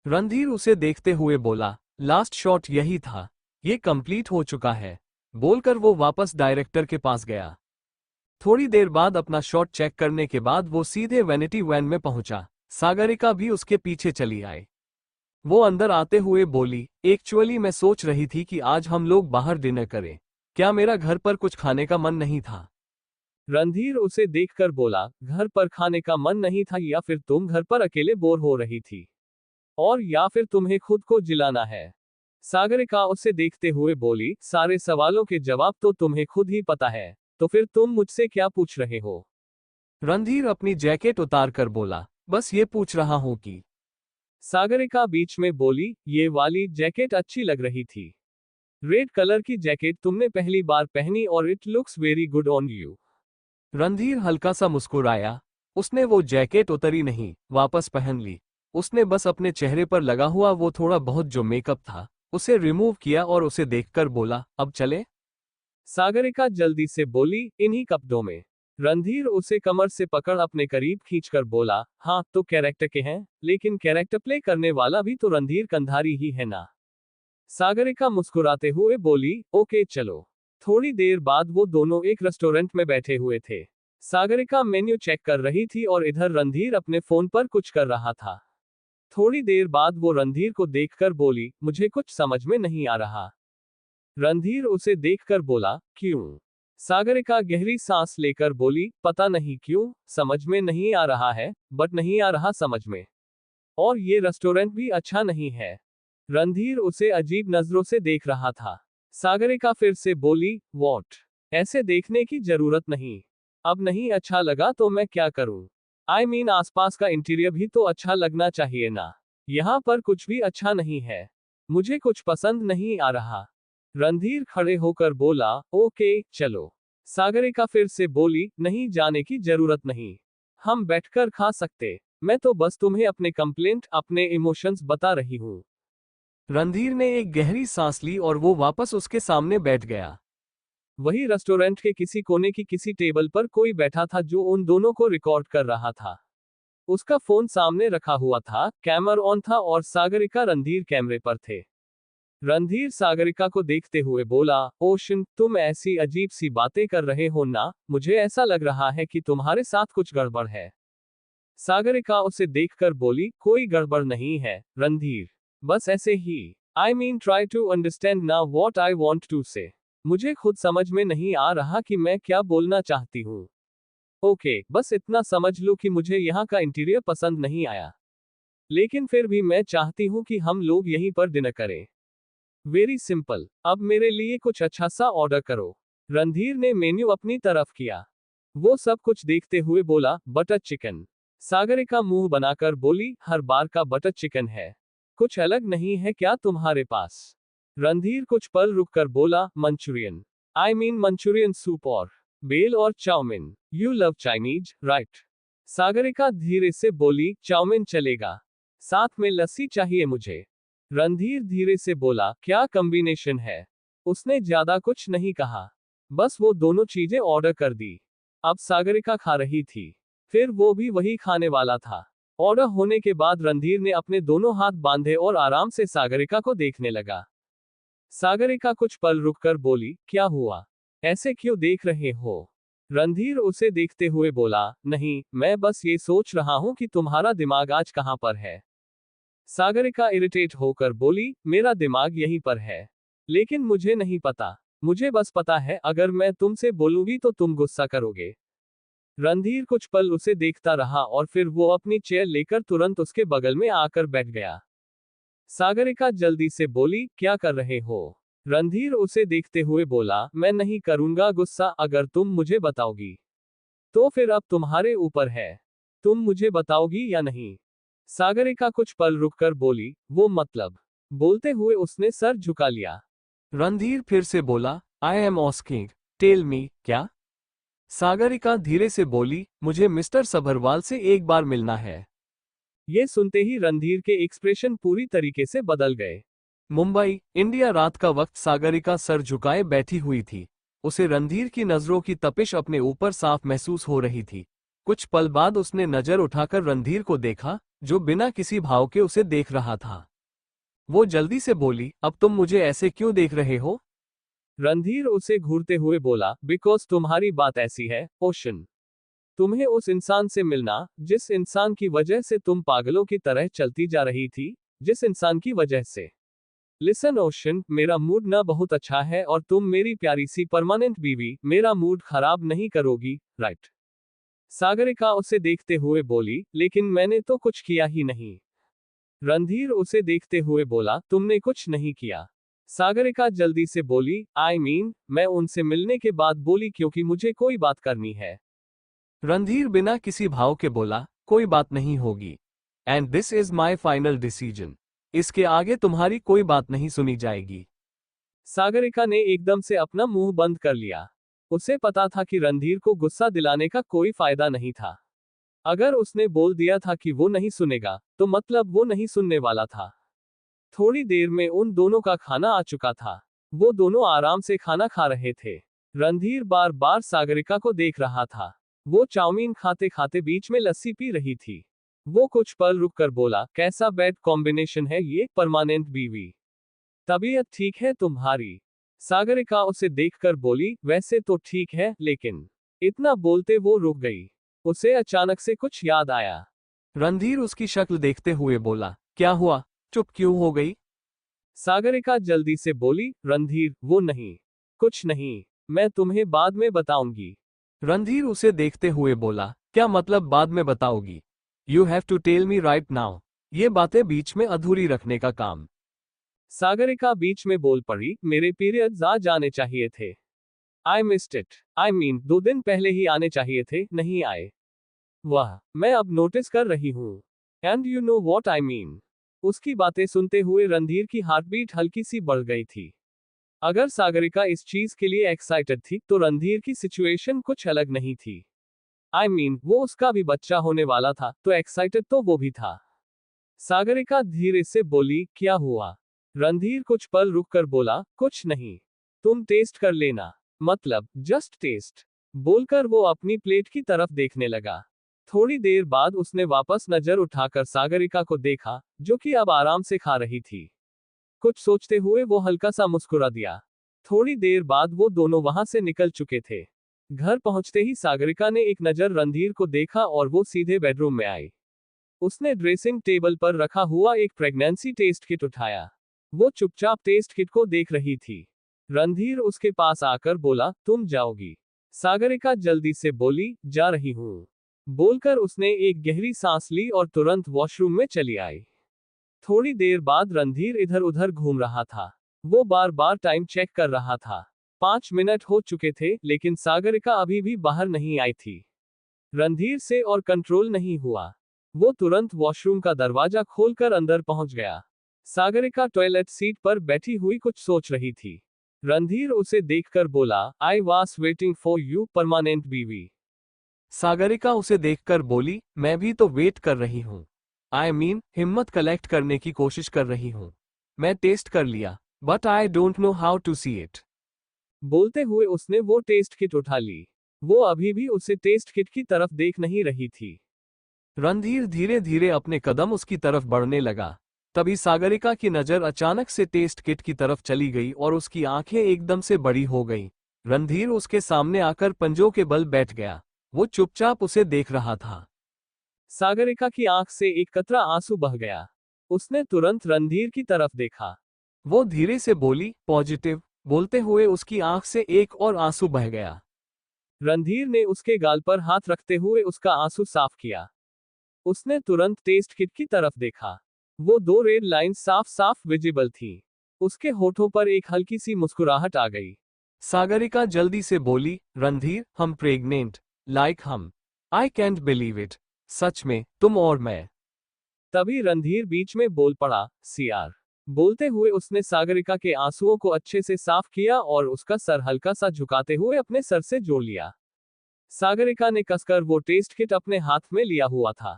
रणधीर उसे देखते हुए बोला, लास्ट शॉट यही था, ये कंप्लीट हो चुका है। बोलकर वो वापस डायरेक्टर के पास गया। थोड़ी देर बाद अपना शॉट चेक करने के बाद वो सीधे वैनिटी वैन में पहुंचा। सागरिका भी उसके पीछे चली आई। वो अंदर आते हुए बोली, एक्चुअली मैं सोच रही थी कि आज हम लोग बाहर डिनर करें। क्या मेरा घर पर कुछ खाने का मन नहीं था? रणधीर उसे देखकर बोला, घर पर खाने का मन नहीं था, या फिर तुम घर पर अकेले बोर हो रही थी, और या फिर तुम्हें खुद को जिलाना है। सागरिका उसे देखते हुए बोली, सारे सवालों के जवाब तो तुम्हें खुद ही पता है, तो फिर तुम मुझसे क्या पूछ रहे हो। रणधीर अपनी जैकेट उतार कर बोला, बस ये पूछ रहा हूं कि। सागरिका बीच में बोली, ये वाली जैकेट अच्छी लग रही थी। रेड कलर की जैकेट तुमने पहली बार पहनी और it looks very good on you. Randhir हल्का सा मुस्कुराया। उसने वो जैकेट उतरी नहीं, वापस पहन ली। उसने बस अपने चेहरे पर लगा हुआ वो थोड़ा बहुत जो मेकअप था, उसे रिमूव किया और उसे देखकर बोला, अब चले? सागरिका जल्दी से बोली, इन्हीं कपड़ों में। रणधीर उसे कमर से पकड़ अपने करीब खींचकर बोला, हाँ तो कैरेक्टर के हैं, लेकिन कैरेक्टर प्ले करने वाला भी तो रणधीर कंधारी ही है ना। सागरिका मुस्कुराते हुए बोली, ओके चलो। थोड़ी देर बाद वो दोनों एक रेस्टोरेंट में बैठे हुए थे। सागरिका मेन्यू चेक कर रही थी और इधर रणधीर अपने फोन पर कुछ कर रहा था। थोड़ी देर बाद वो रणधीर को देखकर बोली, मुझे कुछ समझ में नहीं आ रहा। रणधीर उसे देखकर बोला, क्यों? सागरिका गहरी सांस लेकर बोली, पता नहीं क्यों, समझ में नहीं आ रहा है, बट नहीं आ रहा समझ में। और ये रेस्टोरेंट भी अच्छा नहीं है। रणधीर उसे अजीब नजरों से देख रहा था। सागरिका फिर से बोली, वॉट? ऐसे देखने की जरूरत नहीं। अब नहीं अच्छा लगा तो मैं क्या करूं? आई मीन आसपास का इंटीरियर भी तो अच्छा लगना चाहिए ना। यहाँ पर कुछ भी अच्छा नहीं है। मुझे कुछ पसंद नहीं आ रहा। रणधीर खड़े होकर बोला, ओके चलो। सागरिका फिर से बोली, नहीं जाने की जरूरत नहीं। हम बैठकर खा सकते। मैं तो बस तुम्हें अपने कंप्लेंट, अपने इमोशंस बता रही हूँ। रणधीर ने एक गहरी सांस ली और वो वापस उसके सामने बैठ गया। वही रेस्टोरेंट के किसी कोने की किसी टेबल पर कोई बैठा था जो उन दोनों को रिकॉर्ड कर रहा था। उसका फोन सामने रखा हुआ था, कैमरा ऑन था और सागरिका रणधीर कैमरे पर थे। रणधीर सागरिका को देखते हुए बोला, ओशन तुम ऐसी अजीब सी बातें कर रहे हो ना, मुझे ऐसा लग रहा है कि तुम्हारे साथ कुछ गड़बड़ है। सागरिका उसे देखकर बोली, कोई गड़बड़ नहीं है रणधीर, बस ऐसे ही। I mean try to understand ना what I want to say. मुझे खुद समझ में नहीं आ रहा कि मैं क्या बोलना चाहती हूँ। ओके, बस इतना समझ लो कि मुझे यहाँ का इंटीरियर पसंद नहीं आया, लेकिन फिर भी मैं चाहती हूँ कि हम लोग यहीं पर डिनर करें। वेरी सिंपल, अब मेरे लिए कुछ अच्छा सा ऑर्डर करो। रणधीर ने मेन्यू अपनी तरफ किया। वो सब कुछ देखते हुए बोला, बटर चिकन। सागरिका मुंह बनाकर बोली, हर बार का बटर चिकन है, कुछ अलग नहीं है क्या तुम्हारे पास? रणधीर कुछ पल रुककर बोला, manchurian. I mean manchurian soup और बेल और chowmein. You love Chinese, right? Sagarika धीरे से बोली, चाउमीन चलेगा, साथ में लस्सी चाहिए मुझे। रणधीर धीरे से बोला, क्या कॉम्बिनेशन है? उसने ज्यादा कुछ नहीं कहा, बस वो दोनों चीजें ऑर्डर कर दी। अब सागरिका खा रही थी, फिर वो भी वही खाने वाला था। ऑर्डर होने के बाद रणधीर ने अपने दोनों हाथ बांधे और आराम से सागरिका को देखने लगा। सागरिका कुछ पल रुककर बोली, क्या हुआ? ऐसे क्यों देख रहे हो? रणधीर उसे देखते हुए बोला, नहीं, मैं बस ये सोच रहा हूं कि तुम्हारा दिमाग आज कहां पर है। सागरिका इरिटेट होकर बोली, मेरा दिमाग यहीं पर है, लेकिन मुझे नहीं पता। मुझे बस पता है अगर मैं तुमसे बोलूंगी तो तुम गुस्सा करोगे। रणधीर कुछ पल उसे देखता रहा और फिर वो अपनी चेयर लेकर तुरंत उसके बगल में आकर बैठ गया। सागरिका जल्दी से बोली, क्या कर रहे हो? रणधीर उसे देखते हुए बोला, मैं नहीं करूंगा गुस्सा, अगर तुम मुझे बताओगी तो फिर अब तुम्हारे ऊपर है। तुम मुझे बताओगी या नहीं? सागरिका कुछ पल रुककर बोली, वो मतलब? बोलते हुए उसने सर झुका लिया। रणधीर फिर से बोला, I am asking, tell me, क्या? सागरिका धीरे से बोली, मुझे मिस्टर सभरवाल से एक बार मिलना है। ये सुनते ही रणधीर के एक्सप्रेशन पूरी तरीके से बदल गए। मुंबई, इंडिया। रात का वक्त। सागरिका सर झुकाए बैठी हुई थी। उसे रणधीर की नजरों की तपिश अपने ऊपर साफ महसूस हो रही थी। कुछ पल बाद उसने नजर उठाकर रणधीर को देखा, जो बिना किसी भाव के उसे देख रहा था। वो जल्दी से बोली, अब तुम मुझे ऐसे क्यों देख रहे हो? रणधीर उसे घूरते हुए बोला, बिकॉज तुम्हारी बात ऐसी है, ओशन। तुम्हें उस इंसान से मिलना, जिस इंसान की वजह से तुम पागलों की तरह चलती जा रही थी, जिस इंसान की वजह से। लिसन ओशन, मेरा मूड न बहुत अच्छा है और तुम मेरी प्यारी सी परमानेंट बीवी मेरा मूड खराब नहीं करोगी, राइट? सागरिका उसे देखते हुए बोली, लेकिन मैंने तो कुछ किया ही नहीं। रणधीर उसे देखते हुए बोला, तुमने कुछ नहीं किया। सागरिका जल्दी से बोली, आई मीन, मैं उनसे मिलने के बाद बोली क्योंकि मुझे कोई बात करनी है। रणधीर बिना किसी भाव के बोला, कोई बात नहीं होगी। And this is my final decision. इसके आगे तुम्हारी कोई बात नहीं सुनी जाएगी। सागरिका ने एकदम से अपना मुंह बंद कर लिया। उसे पता था कि रणधीर को गुस्सा दिलाने का कोई फायदा नहीं था। अगर उसने बोल दिया था कि वो नहीं सुनेगा, तो मतलब वो नहीं सुनने वाला था। थोड़ी देर में उन दोनों का खाना आ चुका था। वो दोनों आराम से खाना खा रहे थे। रणधीर बार बार सागरिका को देख रहा था। वो चाउमीन खाते खाते बीच में लस्सी पी रही थी। वो कुछ पल रुककर बोला, कैसा बैड कॉम्बिनेशन है ये, परमानेंट बीवी। तबीयत ठीक है तुम्हारी? सागरिका उसे देखकर बोली, वैसे तो ठीक है, लेकिन। इतना बोलते वो रुक गई। उसे अचानक से कुछ याद आया। रणधीर उसकी शक्ल देखते हुए बोला, क्या हुआ? चुप क्यों हो गई? सागरिका जल्दी से बोली, रणधीर, वो नहीं। कुछ नहीं। मैं तुम्हें बाद में बताऊंगी। रणधीर उसे देखते हुए बोला, क्या मतलब बाद में बताओगी? You have to tell me right now. ये बातें बीच में अधूरी रखने का काम। सागरिका बीच में बोल पड़ी, मेरे पीरियड्स आ जाने चाहिए थे। I missed it. I mean, 2 दिन पहले ही आने चाहिए थे, नहीं आए। वाह, मैं अब नोटिस कर रही हूँ। And you know what I mean. उसकी बातें सुनते हुए रणधीर की हार्टबीट हल्की सी बढ़ गई थी। अगर सागरिका इस चीज के लिए एक्साइटेड थी, तो रणधीर की सिचुएशन कुछ अलग नहीं थी। आई मीन, वो उसका भी बच्चा होने वाला था, तो एक्साइटेड तो वो भी था। सागरिका धीरे से बोली, क्या हुआ? रणधीर कुछ पल रुककर बोला, कुछ नहीं। तुम टेस्ट कर लेना। मतलब, जस्ट टेस्ट। बोलकर वो अपनी प्लेट की तरफ देखने लगा। थोड़ी देर बाद उसने वापस नजर उठाकर सागरिका को देखा, जो कि अब आराम से खा रही थी। कुछ सोचते हुए वो हल्का सा मुस्कुरा दिया। थोड़ी देर बाद वो दोनों वहां से निकल चुके थे। घर पहुंचते ही सागरिका ने एक नजर रणधीर को देखा और वो सीधे बेडरूम में आई। उसने ड्रेसिंग टेबल पर रखा हुआ एक प्रेगनेंसी टेस्ट किट उठाया। वो चुपचाप टेस्ट किट को देख रही थी। रणधीर उसके पास आकर बोला, तुम जाओगी? सागरिका जल्दी से बोली, जा रही हूं। बोलकर उसने एक गहरी सांस ली और तुरंत वॉशरूम में चली आई। थोड़ी देर बाद रणधीर इधर उधर घूम रहा था। वो बार बार टाइम चेक कर रहा था। 5 मिनट हो चुके थे, लेकिन सागरिका अभी भी बाहर नहीं आई थी। रणधीर से और कंट्रोल नहीं हुआ। वो तुरंत वॉशरूम का दरवाजा खोलकर अंदर पहुंच गया। सागरिका टॉयलेट सीट पर बैठी हुई कुछ सोच रही थी। रणधीर उसे देखकर बोला, I was waiting for you, permanent बीवी। सागरिका उसे देखकर बोली, मैं भी तो वेट कर रही हूँ। आई मीन, हिम्मत कलेक्ट करने की कोशिश कर रही हूँ। मैं टेस्ट कर लिया, but I don't know how to see it. बोलते हुए उसने वो टेस्ट किट उठा ली। वो अभी भी उसे टेस्ट किट की तरफ देख नहीं रही थी। रणधीर धीरे धीरे अपने कदम उसकी तरफ बढ़ने लगा। तभी सागरिका की नजर अचानक से टेस्ट किट की तरफ चली गई और उसकी आंखें एकदम से बड़ी हो गईं। रणधीर उसके सामने आकर पंजों के बल बैठ गया। वो चुपचाप उसे देख रहा था। सागरिका की आंख से एक कतरा आंसू बह गया। उसने तुरंत रणधीर की तरफ देखा। वो धीरे से बोली, पॉजिटिव। बोलते हुए उसकी आंख से एक और आंसू बह गया। रणधीर ने उसके गाल पर हाथ रखते हुए उसका आंसू साफ किया। उसने तुरंत टेस्ट किट की तरफ देखा। वो 2 रेड लाइन साफ साफ विजिबल थी। उसके होठों पर एक हल्की सी मुस्कुराहट आ गई। सागरिका जल्दी से बोली, रणधीर, हम प्रेग्नेंट। लाइक हम। I can't believe it. सच में, तुम और मैं। तभी रणधीर बीच में बोल पड़ा, सीआर। बोलते हुए उसने सागरिका के आंसुओं को अच्छे से साफ किया और उसका सर हल्का सा झुकाते हुए अपने सर से जोड़ लिया। सागरिका ने कसकर वो टेस्ट किट अपने हाथ में लिया हुआ था।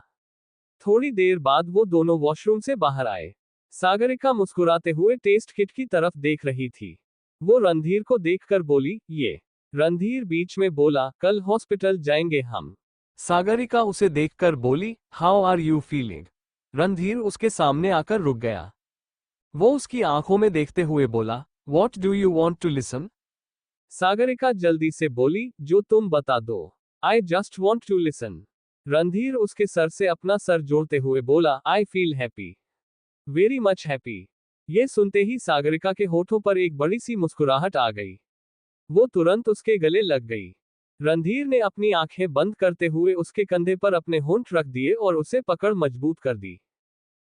थोड़ी देर बाद वो दोनों वॉशरूम से बाहर आए। सागरिका मुस्कुराते हुए टेस्ट किट की तरफ देख रही थी। वो रणधीर को देखकर बोली, ये। रणधीर बीच में बोला, कल हॉस्पिटल जाएंगे हम। सागरिका उसे देखकर बोली, how are you feeling? Randhir उसके सामने आकर रुक गया। वो उसकी आंखों में देखते हुए बोला, what do you want to listen? Sagarika जल्दी से बोली, जो तुम बता दो। I just want to listen. Randhir उसके सर से अपना सर जोड़ते हुए बोला, I feel happy, very much happy. ये सुनते ही सागरिका के होठों पर एक बड़ी सी मुस्कुराहट आ गई। वो तुरंत उसके गले लग गई। रणधीर ने अपनी आंखें बंद करते हुए उसके कंधे पर अपने होंठ रख दिए और उसे पकड़ मजबूत कर दी।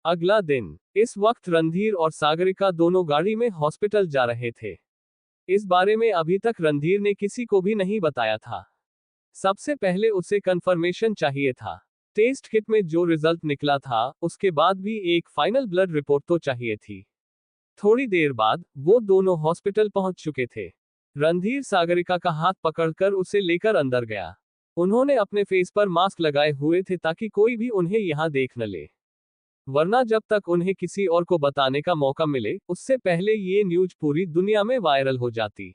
अगला दिन इस वक्त रणधीर और सागरिका दोनों गाड़ी में हॉस्पिटल जा रहे थे। इस बारे में अभी तक रणधीर ने किसी को भी नहीं बताया था। सबसे पहले उसे कंफर्मेशन चाहिए था। टेस्ट किट में जो रिजल्ट निकला था उसके बाद भी एक फाइनल ब्लड रिपोर्ट तो चाहिए थी। थोड़ी देर बाद वो दोनों हॉस्पिटल पहुंच चुके थे। रणधीर सागरिका का हाथ पकड़कर उसे लेकर अंदर गया। उन्होंने अपने फेस पर मास्क लगाए हुए थे ताकि कोई भी उन्हें यहां देख न ले, वरना जब तक उन्हें किसी और को बताने का मौका मिले उससे पहले ये न्यूज पूरी दुनिया में वायरल हो जाती।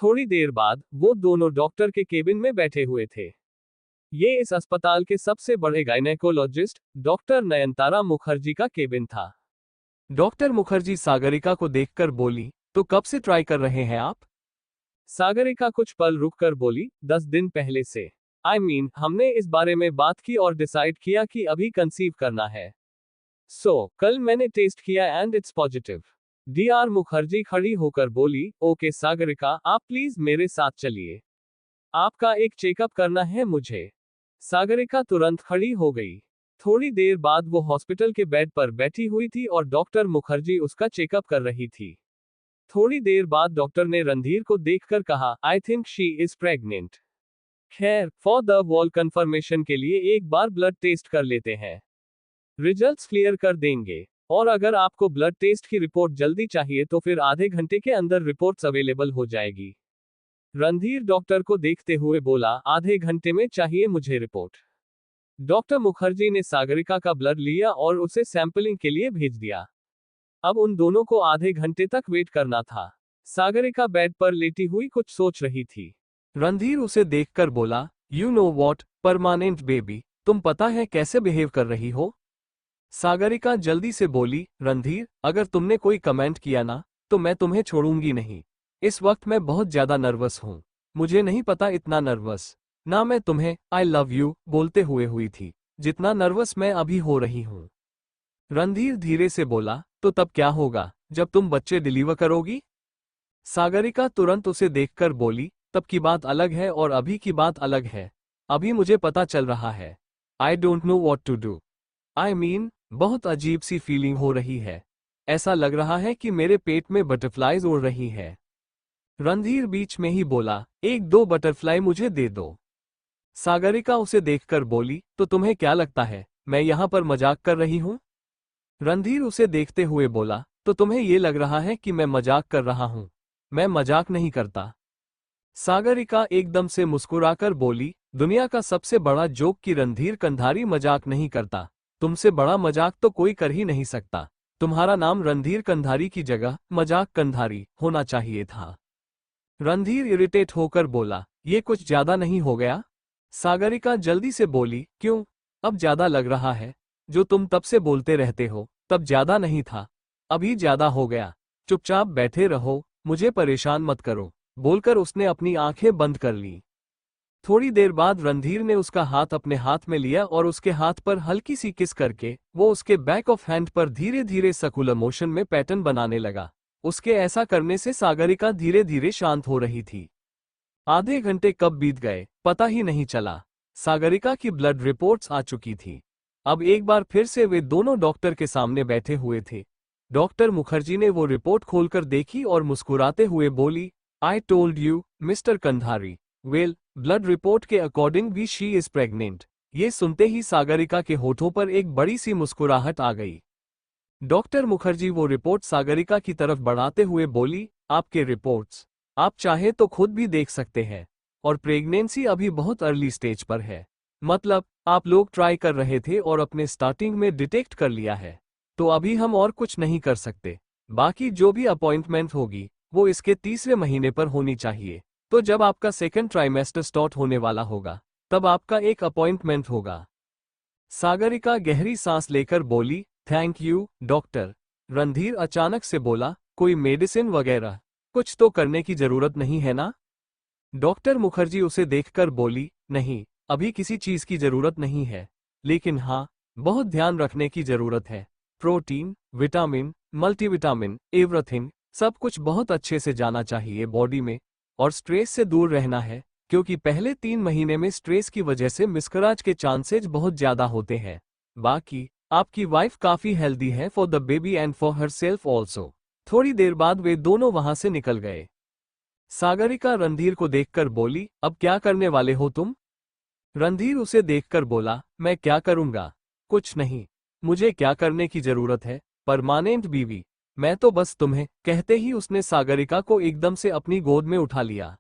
थोड़ी देर बाद वो दोनों डॉक्टर के केबिन में बैठे हुए थे। ये इस अस्पताल के सबसे बड़े गायनेकोलॉजिस्ट डॉक्टर नयनतारा मुखर्जी का केबिन था। डॉक्टर मुखर्जी सागरिका को देखकर बोली, तो कब से ट्राई कर रहे हैं आप? सागरिका कुछ पल रुककर बोली, 10 दिन पहले से। हमने इस बारे में बात की और डिसाइड किया कि अभी कंसीव करना है। कल मैंने टेस्ट किया and it's positive. Dr Mukherjee खड़ी होकर बोली, ओके सागरिका, आप प्लीज मेरे साथ चलिए। आपका एक चेकअप करना है मुझे। सागरिका तुरंत खड़ी हो गई। थोड़ी देर बाद वो हॉस्पिटल के बेड पर बैठी हुई थी और डॉक्टर मुखर्जी उसका चेकअप कर रही थी। थोड़ी देर बाद डॉक्टर ने रणधीर को देखकर कहा, I think she is pregnant. खैर, फॉर द वॉल कंफर्मेशन के लिए एक बार ब्लड टेस्ट कर लेते हैं। रिजल्ट्स क्लियर कर देंगे। और अगर आपको ब्लड टेस्ट की रिपोर्ट जल्दी चाहिए तो फिर आधे घंटे के अंदर रिपोर्ट्स अवेलेबल हो जाएगी। रणधीर डॉक्टर को देखते हुए बोला, आधे घंटे में चाहिए मुझे रिपोर्ट। डॉक्टर मुखर्जी ने सागरिका का ब्लड लिया और उसे सैंपलिंग के लिए भेज दिया। अब उन दोनों को आधे घंटे तक वेट करना था। सागरिका बेड पर लेटी हुई कुछ सोच रही थी। रणधीर उसे देखकर बोला, you know what, permanent baby, तुम पता है कैसे बिहेव कर रही हो? सागरिका जल्दी से बोली, रणधीर, अगर तुमने कोई कमेंट किया ना, तो मैं तुम्हें छोड़ूंगी नहीं। इस वक्त मैं बहुत ज्यादा नर्वस हूँ। मुझे नहीं पता इतना नर्वस ना मैं तुम्हें आई लव यू बोलते हुई थी, जितना नर्वस मैं अभी हो रही हूँ। रणधीर धीरे से बोला, तो तब क्या होगा जब तुम बच्चे डिलीवर करोगी? सागरिका तुरंत उसे देखकर बोली, तब की बात अलग है और अभी की बात अलग है। अभी मुझे पता चल रहा है। I don't know what to do. बहुत अजीब सी फीलिंग हो रही है। ऐसा लग रहा है कि मेरे पेट में बटरफ्लाईज उड़ रही है। रणधीर बीच में ही बोला, एक दो बटरफ्लाई मुझे दे दो। सागरिका उसे देखकर बोली, तो तुम्हें क्या लगता है मैं यहां पर मजाक कर रही हूं? रणधीर उसे देखते हुए बोला, तो तुम्हें ये लग रहा है कि मैं मजाक कर रहा हूं? मैं मजाक नहीं करता। सागरिका एकदम से मुस्कुराकर बोली, दुनिया का सबसे बड़ा जोक कि रणधीर कंधारी मजाक नहीं करता। तुमसे बड़ा मजाक तो कोई कर ही नहीं सकता। तुम्हारा नाम रणधीर कंधारी की जगह मजाक कंधारी होना चाहिए था। रणधीर इरिटेट होकर बोला, ये कुछ ज्यादा नहीं हो गया? सागरिका जल्दी से बोली, क्यों? अब ज्यादा लग रहा है। जो तुम तब से बोलते रहते हो तब ज्यादा नहीं था, अभी ज्यादा हो गया। चुपचाप बैठे रहो, मुझे परेशान मत करो, बोलकर उसने अपनी आंखें बंद कर ली। थोड़ी देर बाद रणधीर ने उसका हाथ अपने हाथ में लिया और उसके हाथ पर हल्की सी किस करके वो उसके बैक ऑफ हैंड पर धीरे धीरे सर्कुलर मोशन में पैटर्न बनाने लगा। उसके ऐसा करने से सागरिका धीरे धीरे शांत हो रही थी। आधे घंटे कब बीत गए पता ही नहीं चला। सागरिका की ब्लड रिपोर्ट्स आ चुकी थी। अब एक बार फिर से वे दोनों डॉक्टर के सामने बैठे हुए थे। डॉक्टर मुखर्जी ने वो रिपोर्ट खोलकर देखी और मुस्कुराते हुए बोली, I told you mister Kandhari, well blood report के अकॉर्डिंग भी शी इज प्रेग्नेंट। ये सुनते ही सागरिका के होठों पर एक बड़ी सी मुस्कुराहट आ गई। डॉक्टर मुखर्जी वो रिपोर्ट सागरिका की तरफ बढ़ाते हुए बोली, आपके रिपोर्ट्स आप चाहे तो खुद भी देख सकते हैं। और प्रेगनेंसी अभी बहुत अर्ली स्टेज पर है। मतलब आप लोग ट्राई कर रहे थे और अपने स्टार्टिंग में डिटेक्ट कर लिया है, तो अभी हम और कुछ नहीं कर सकते। बाकी जो भी अपॉइंटमेंट होगी वो इसके तीसरे महीने पर होनी चाहिए। तो जब आपका सेकंड ट्राइमेस्टर स्टार्ट होने वाला होगा तब आपका एक अपॉइंटमेंट होगा। सागरिका गहरी सांस लेकर बोली, थैंक यू डॉक्टर। रणधीर अचानक से बोला, कोई मेडिसिन वगैरह कुछ तो करने की जरूरत नहीं है ना? डॉक्टर मुखर्जी उसे देखकर बोली, नहीं, अभी किसी चीज की जरूरत नहीं है, लेकिन हाँ, बहुत ध्यान रखने की जरूरत है। प्रोटीन, विटामिन, मल्टीविटामिन, एवरीथिंग, सब कुछ बहुत अच्छे से जाना चाहिए बॉडी में, और स्ट्रेस से दूर रहना है, क्योंकि पहले 3 महीने में स्ट्रेस की वजह से मिसकैरेज के चांसेस बहुत ज्यादा होते हैं। बाकी आपकी वाइफ काफी हेल्दी है for the baby and for herself also. थोड़ी देर बाद वे दोनों वहां से निकल गए। सागरिका रणधीर को देखकर बोली, अब क्या करने वाले हो तुम? रणधीर उसे देखकर बोला, मैं क्या करूंगा? कुछ नहीं, मुझे क्या करने की जरूरत है, परमानेंट बीवी, मैं तो बस तुम्हें। कहते ही उसने सागरिका को एकदम से अपनी गोद में उठा लिया।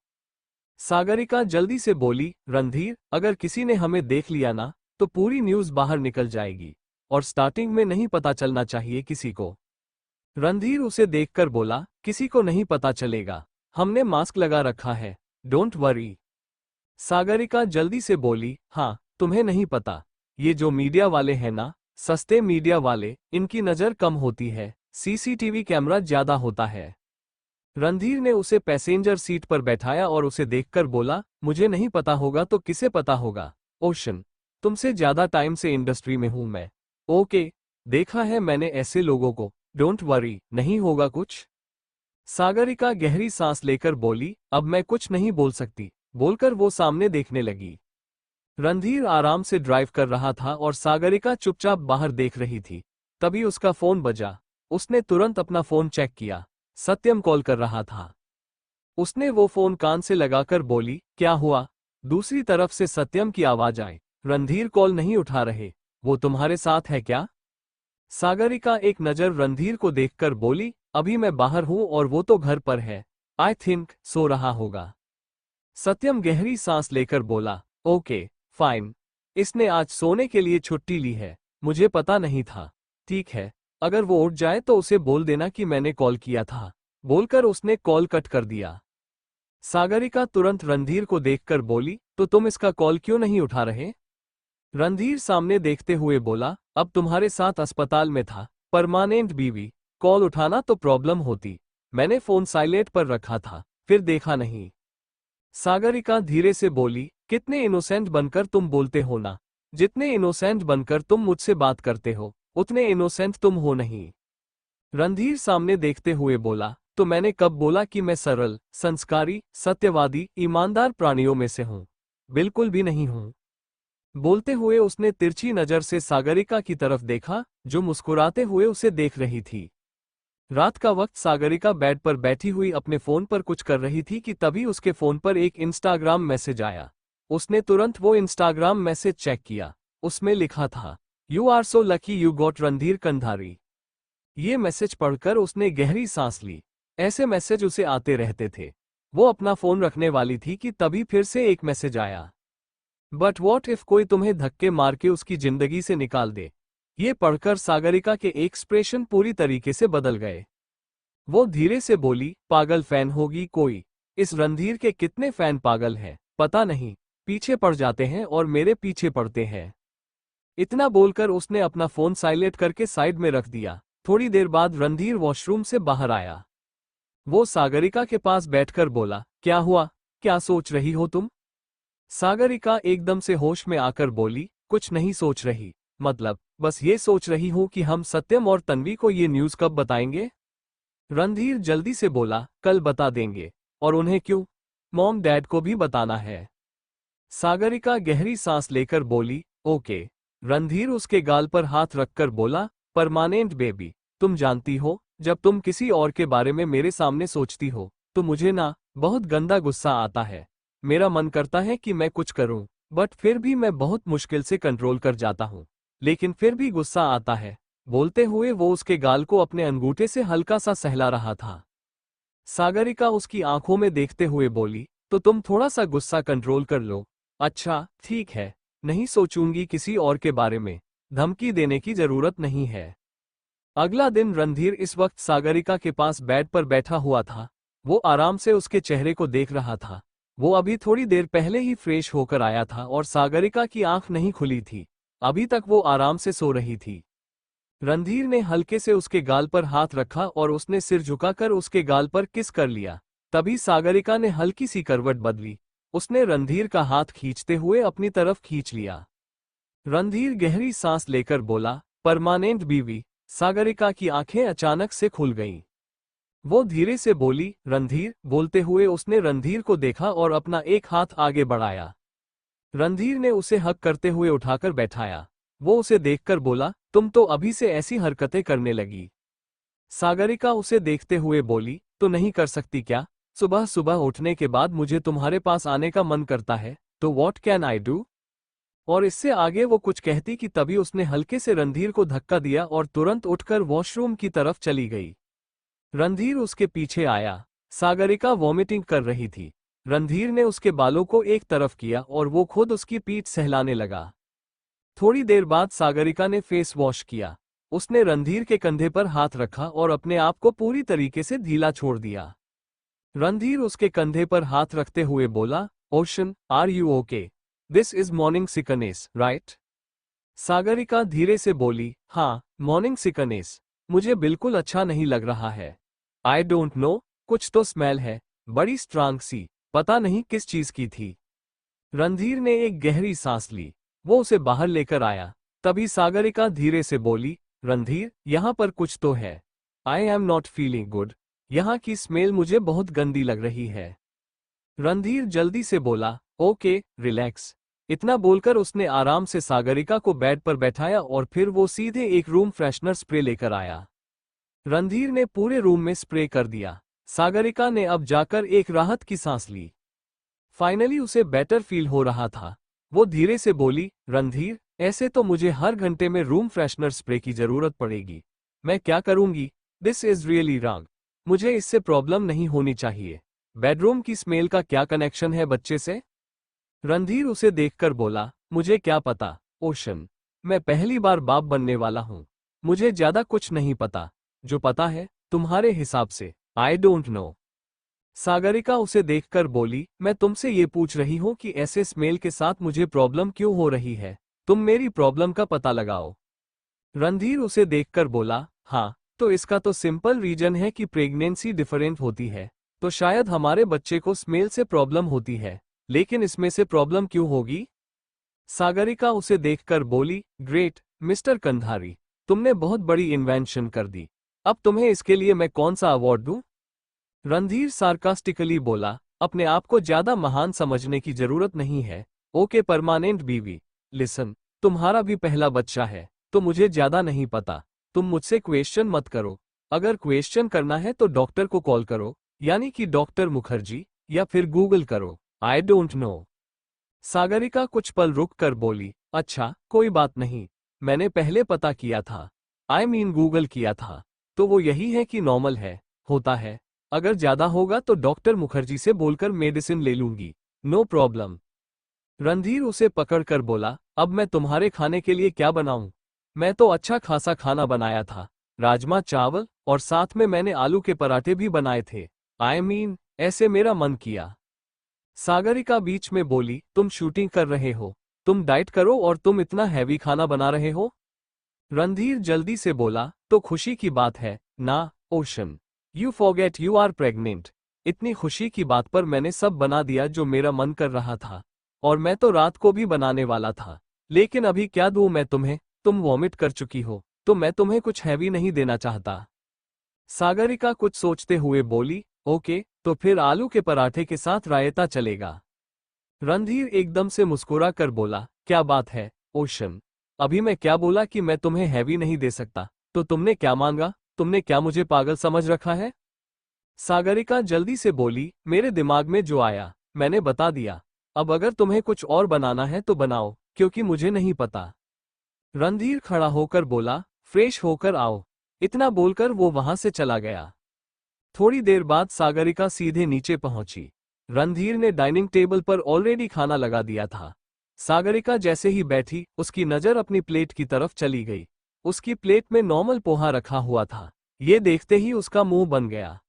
सागरिका जल्दी से बोली, रणधीर, अगर किसी ने हमें देख लिया ना तो पूरी न्यूज बाहर निकल जाएगी, और स्टार्टिंग में नहीं पता चलना चाहिए किसी को। रणधीर उसे देखकर बोला, किसी को नहीं पता चलेगा, हमने मास्क लगा रखा है, डोंट वरी। सागरिका जल्दी से बोली, हाँ, तुम्हें नहीं पता, ये जो मीडिया वाले हैं ना, सस्ते मीडिया वाले, इनकी नजर कम होती है, सीसीटीवी कैमरा ज्यादा होता है। रणधीर ने उसे पैसेंजर सीट पर बैठाया और उसे देखकर बोला, मुझे नहीं पता होगा तो किसे पता होगा? ओशन, तुमसे ज्यादा टाइम से इंडस्ट्री में हूं मैं। ओके, देखा है मैंने ऐसे लोगों को, डोंट वरी, नहीं होगा कुछ। सागरिका गहरी सांस लेकर बोली, अब मैं कुछ नहीं बोल सकती, बोलकर वो सामने देखने लगी। रणधीर आराम से ड्राइव कर रहा था और सागरिका चुपचाप बाहर देख रही थी। तभी उसका फोन बजा। उसने तुरंत अपना फोन चेक किया, सत्यम कॉल कर रहा था। उसने वो फोन कान से लगाकर बोली, क्या हुआ? दूसरी तरफ से सत्यम की आवाज आई, रणधीर कॉल नहीं उठा रहे, वो तुम्हारे साथ है क्या? सागरिका एक नजर रणधीर को देखकर बोली, अभी मैं बाहर हूं और वो तो घर पर है, आई थिंक सो रहा होगा। सत्यम गहरी सांस लेकर बोला, ओके फाइन, इसने आज सोने के लिए छुट्टी ली है, मुझे पता नहीं था। ठीक है, अगर वो उठ जाए तो उसे बोल देना कि मैंने कॉल किया था। बोलकर उसने कॉल कट कर दिया। सागरिका तुरंत रणधीर को देखकर बोली, तो तुम इसका कॉल क्यों नहीं उठा रहे? रणधीर सामने देखते हुए बोला, अब तुम्हारे साथ अस्पताल में था, परमानेंट बीवी, कॉल उठाना तो प्रॉब्लम होती, मैंने फोन साइलेंट पर रखा था, फिर देखा नहीं। सागरिका धीरे से बोली, कितने इनोसेंट बनकर तुम बोलते हो ना, जितने इनोसेंट बनकर तुम मुझसे बात करते हो उतने इनोसेंट तुम हो नहीं। रणधीर सामने देखते हुए बोला, तो मैंने कब बोला कि मैं सरल, संस्कारी, सत्यवादी, ईमानदार प्राणियों में से हूं? बिल्कुल भी नहीं हूं। बोलते हुए उसने तिरछी नजर से सागरिका की तरफ देखा, जो मुस्कुराते हुए उसे देख रही थी। रात का वक्त सागरिका बेड पर बैठी हुई अपने फोन पर कुछ कर रही थी कि तभी उसके फोन पर एक इंस्टाग्राम मैसेज आया। उसने तुरंत वो इंस्टाग्राम मैसेज चेक किया। उसमें लिखा था, you are so lucky you got Randhir Kandhari. ये मैसेज पढ़कर उसने गहरी सांस ली। ऐसे मैसेज उसे आते रहते थे। वो अपना फोन रखने वाली थी कि तभी फिर से एक मैसेज आया, बट वॉट इफ कोई तुम्हें धक्के मार के उसकी जिंदगी से निकाल दे। ये पढ़कर सागरिका के एक्सप्रेशन पूरी तरीके से बदल गए। वो धीरे से बोली, पागल फैन होगी कोई, इस रणधीर के कितने फैन पागल हैं, पता नहीं, पीछे पड़ जाते हैं और मेरे पीछे पड़ते हैं। इतना बोलकर उसने अपना फोन साइलेंट करके साइड में रख दिया। थोड़ी देर बाद रणधीर वॉशरूम से बाहर आया। वो सागरिका के पास बैठकर बोला, क्या हुआ, क्या सोच रही हो तुम? सागरिका एकदम से होश में आकर बोली, कुछ नहीं सोच रही, मतलब बस ये सोच रही हूं कि हम सत्यम और तन्वी को ये न्यूज कब बताएंगे? रणधीर जल्दी से बोला, कल बता देंगे। और उन्हें क्यों? मॉम डैड को भी बताना है। सागरिका गहरी सांस लेकर बोली, ओके। रणधीर उसके गाल पर हाथ रखकर बोला, परमानेंट बेबी, तुम जानती हो, जब तुम किसी और के बारे में मेरे सामने सोचती हो तो मुझे ना बहुत गंदा गुस्सा आता है। मेरा मन करता है कि मैं कुछ करूं, बट फिर भी मैं बहुत मुश्किल से कंट्रोल कर जाता हूं, लेकिन फिर भी गुस्सा आता है। बोलते हुए वो उसके गाल को अपने अंगूठे से हल्का सा सहला रहा था। सागरिका उसकी आंखों में देखते हुए बोली, तो तुम थोड़ा सा गुस्सा कंट्रोल कर लो। अच्छा ठीक है, नहीं सोचूंगी किसी और के बारे में। धमकी देने की जरूरत नहीं है। अगला दिन रणधीर इस वक्त सागरिका के पास बेड पर बैठा हुआ था। वो आराम से उसके चेहरे को देख रहा था। वो अभी थोड़ी देर पहले ही फ्रेश होकर आया था और सागरिका की आंख नहीं खुली थी। अभी तक वो आराम से सो रही थी। रणधीर ने हल्के से उसके गाल पर हाथ रखा और उसने सिर झुकाकर उसके गाल पर किस कर लिया। तभी सागरिका ने हल्की सी करवट बदली। उसने रणधीर का हाथ खींचते हुए अपनी तरफ खींच लिया। रणधीर गहरी सांस लेकर बोला, परमानेंट बीवी। सागरिका की आंखें अचानक से खुल गईं। वो धीरे से बोली, रणधीर। बोलते हुए उसने रणधीर को देखा और अपना एक हाथ आगे बढ़ाया। रणधीर ने उसे हक करते हुए उठाकर बैठाया। वो उसे देखकर बोला, तुम तो अभी से ऐसी हरकतें करने लगी। सागरिका उसे देखते हुए बोली, तो नहीं कर सकती क्या? सुबह सुबह उठने के बाद मुझे तुम्हारे पास आने का मन करता है, तो व्हाट कैन आई डू? और इससे आगे वो कुछ कहती कि तभी उसने हल्के से रणधीर को धक्का दिया और तुरंत उठकर वॉशरूम की तरफ चली गई। रणधीर उसके पीछे आया। सागरिका वॉमिटिंग कर रही थी। रणधीर ने उसके बालों को एक तरफ किया और वो खुद उसकी पीठ सहलाने लगा। थोड़ी देर बाद सागरिका ने फेस वॉश किया। उसने रणधीर के कंधे पर हाथ रखा और अपने आप को पूरी तरीके से ढीला छोड़ दिया। रणधीर उसके कंधे पर हाथ रखते हुए बोला, Ocean, are you okay? This is morning sickness, right? Sagarika धीरे से बोली, हाँ, मॉर्निंग सिकनेस। मुझे बिल्कुल अच्छा नहीं लग रहा है। आई डोंट नो, कुछ तो स्मेल है, बड़ी स्ट्रांग सी, पता नहीं किस चीज की थी। रणधीर ने एक गहरी सांस ली। वो उसे बाहर लेकर आया। तभी सागरिका धीरे से बोली, रणधीर, यहाँ पर कुछ तो है। I am not feeling good. यहाँ की स्मेल मुझे बहुत गंदी लग रही है। रणधीर जल्दी से बोला, ओके, रिलैक्स। इतना बोलकर उसने आराम से सागरिका को बेड पर बैठाया और फिर वो सीधे एक रूम फ्रेशनर स्प्रे लेकर आया। रणधीर ने पूरे रूम में स्प्रे कर दिया। सागरिका ने अब जाकर एक राहत की सांस ली। फाइनली उसे बेटर फील हो रहा था। वो धीरे से बोली, रणधीर, ऐसे तो मुझे हर घंटे में रूम फ्रेशनर स्प्रे की जरूरत पड़ेगी। मैं क्या करूंगी? This is really wrong. मुझे इससे प्रॉब्लम नहीं होनी चाहिए। बेडरूम की स्मेल का क्या कनेक्शन है बच्चे से? रणधीर उसे देखकर बोला, मुझे क्या पता, ओशन। मैं पहली बार बाप बनने वाला हूं। मुझे ज्यादा कुछ नहीं पता। जो पता है, तुम्हारे हिसाब से, आई डोंट नो। सागरिका उसे देखकर बोली, मैं तुमसे ये पूछ रही हूं कि ऐसे स्मेल के साथ मुझे प्रॉब्लम क्यों हो रही है। तुम मेरी प्रॉब्लम का पता लगाओ। रणधीर उसे देखकर बोला, हाँ, तो इसका तो सिंपल रीजन है कि प्रेगनेंसी डिफरेंट होती है, तो शायद हमारे बच्चे को स्मेल से प्रॉब्लम होती है, लेकिन इसमें से प्रॉब्लम क्यों होगी? सागरिका उसे देखकर बोली, ग्रेट, मिस्टर कंधारी, तुमने बहुत बड़ी इन्वेंशन कर दी। अब तुम्हें इसके लिए मैं कौन सा अवार्ड दूं? रणधीर सार्कास्टिकली बोला, अपने आप को ज्यादा महान समझने की जरूरत नहीं है। ओके परमानेंट बीवी, लिसन, तुम्हारा भी पहला बच्चा है, तो मुझे ज्यादा नहीं पता। तुम मुझसे क्वेश्चन मत करो। अगर क्वेश्चन करना है तो डॉक्टर को कॉल करो, यानी कि डॉक्टर मुखर्जी, या फिर गूगल करो। आई डोंट नो। सागरिका कुछ पल रुक कर बोली, अच्छा, कोई बात नहीं। मैंने पहले पता किया था। आई मीन गूगल किया था। तो वो यही है कि नॉर्मल है, होता है। अगर ज्यादा होगा तो डॉक्टर मुखर्जी से बोलकर मेडिसिन ले लूंगी। No problem. रणधीर उसे पकड़कर बोला, अब मैं तुम्हारे खाने के लिए क्या बनाऊं? मैं तो अच्छा खासा खाना बनाया था, राजमा चावल, और साथ में मैंने आलू के पराठे भी बनाए थे। आई मीन, ऐसे मेरा मन किया। सागरिका बीच में बोली, तुम शूटिंग कर रहे हो? तुम डाइट करो और तुम इतना हैवी खाना बना रहे हो? रणधीर जल्दी से बोला, तो खुशी की बात है ना, Ocean. You forget you are pregnant. इतनी खुशी की बात पर मैंने सब बना दिया जो मेरा मन कर रहा था। और मैं तो रात को भी बनाने वाला था। लेकिन अभी क्या दूं मैं तुम्हें? तुम वॉमिट कर चुकी हो, तो मैं तुम्हें कुछ हैवी नहीं देना चाहता। सागरिका कुछ सोचते हुए बोली, ओके, तो फिर आलू के पराठे के साथ रायता चलेगा। रणधीर एकदम से मुस्कुरा कर बोला, क्या बात है, ओशन। अभी मैं क्या बोला कि मैं तुम्हें हैवी नहीं दे सकता, तो तुमने क्या मांगा? तुमने क्या मुझे पागल समझ रखा है? सागरिका जल्दी से बोली, मेरे दिमाग में जो आया, मैंने बता दिया। अब अगर तुम्हें कुछ और बनाना है तो बनाओ, क्योंकि मुझे नहीं पता। रणधीर खड़ा होकर बोला, फ्रेश होकर आओ। इतना बोलकर वो वहां से चला गया। थोड़ी देर बाद सागरिका सीधे नीचे पहुंची। रणधीर ने डाइनिंग टेबल पर ऑलरेडी खाना लगा दिया था। सागरिका जैसे ही बैठी, उसकी नजर अपनी प्लेट की तरफ चली गई। उसकी प्लेट में नॉर्मल पोहा रखा हुआ था। ये देखते ही उसका मुंह बन गया।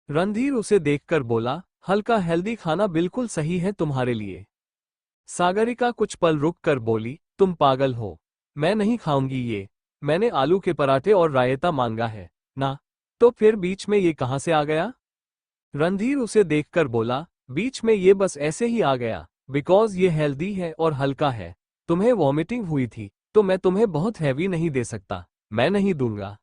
रणधीर उसे देखकर बोला, हल्का हेल्दी खाना बिल्कुल सही है तुम्हारे लिए। सागरिका कुछ पल रुक कर बोली, तुम पागल हो, मैं नहीं खाऊंगी ये। मैंने आलू के पराठे और रायता मांगा है ना। तो फिर बीच में ये कहां से आ गया? रणधीर उसे देखकर बोला, बीच में ये बस ऐसे ही आ गया, बिकॉज ये हेल्दी है और हल्का है। तुम्हें वॉमिटिंग हुई थी तो मैं तुम्हें बहुत हैवी नहीं दे सकता, मैं नहीं दूंगा।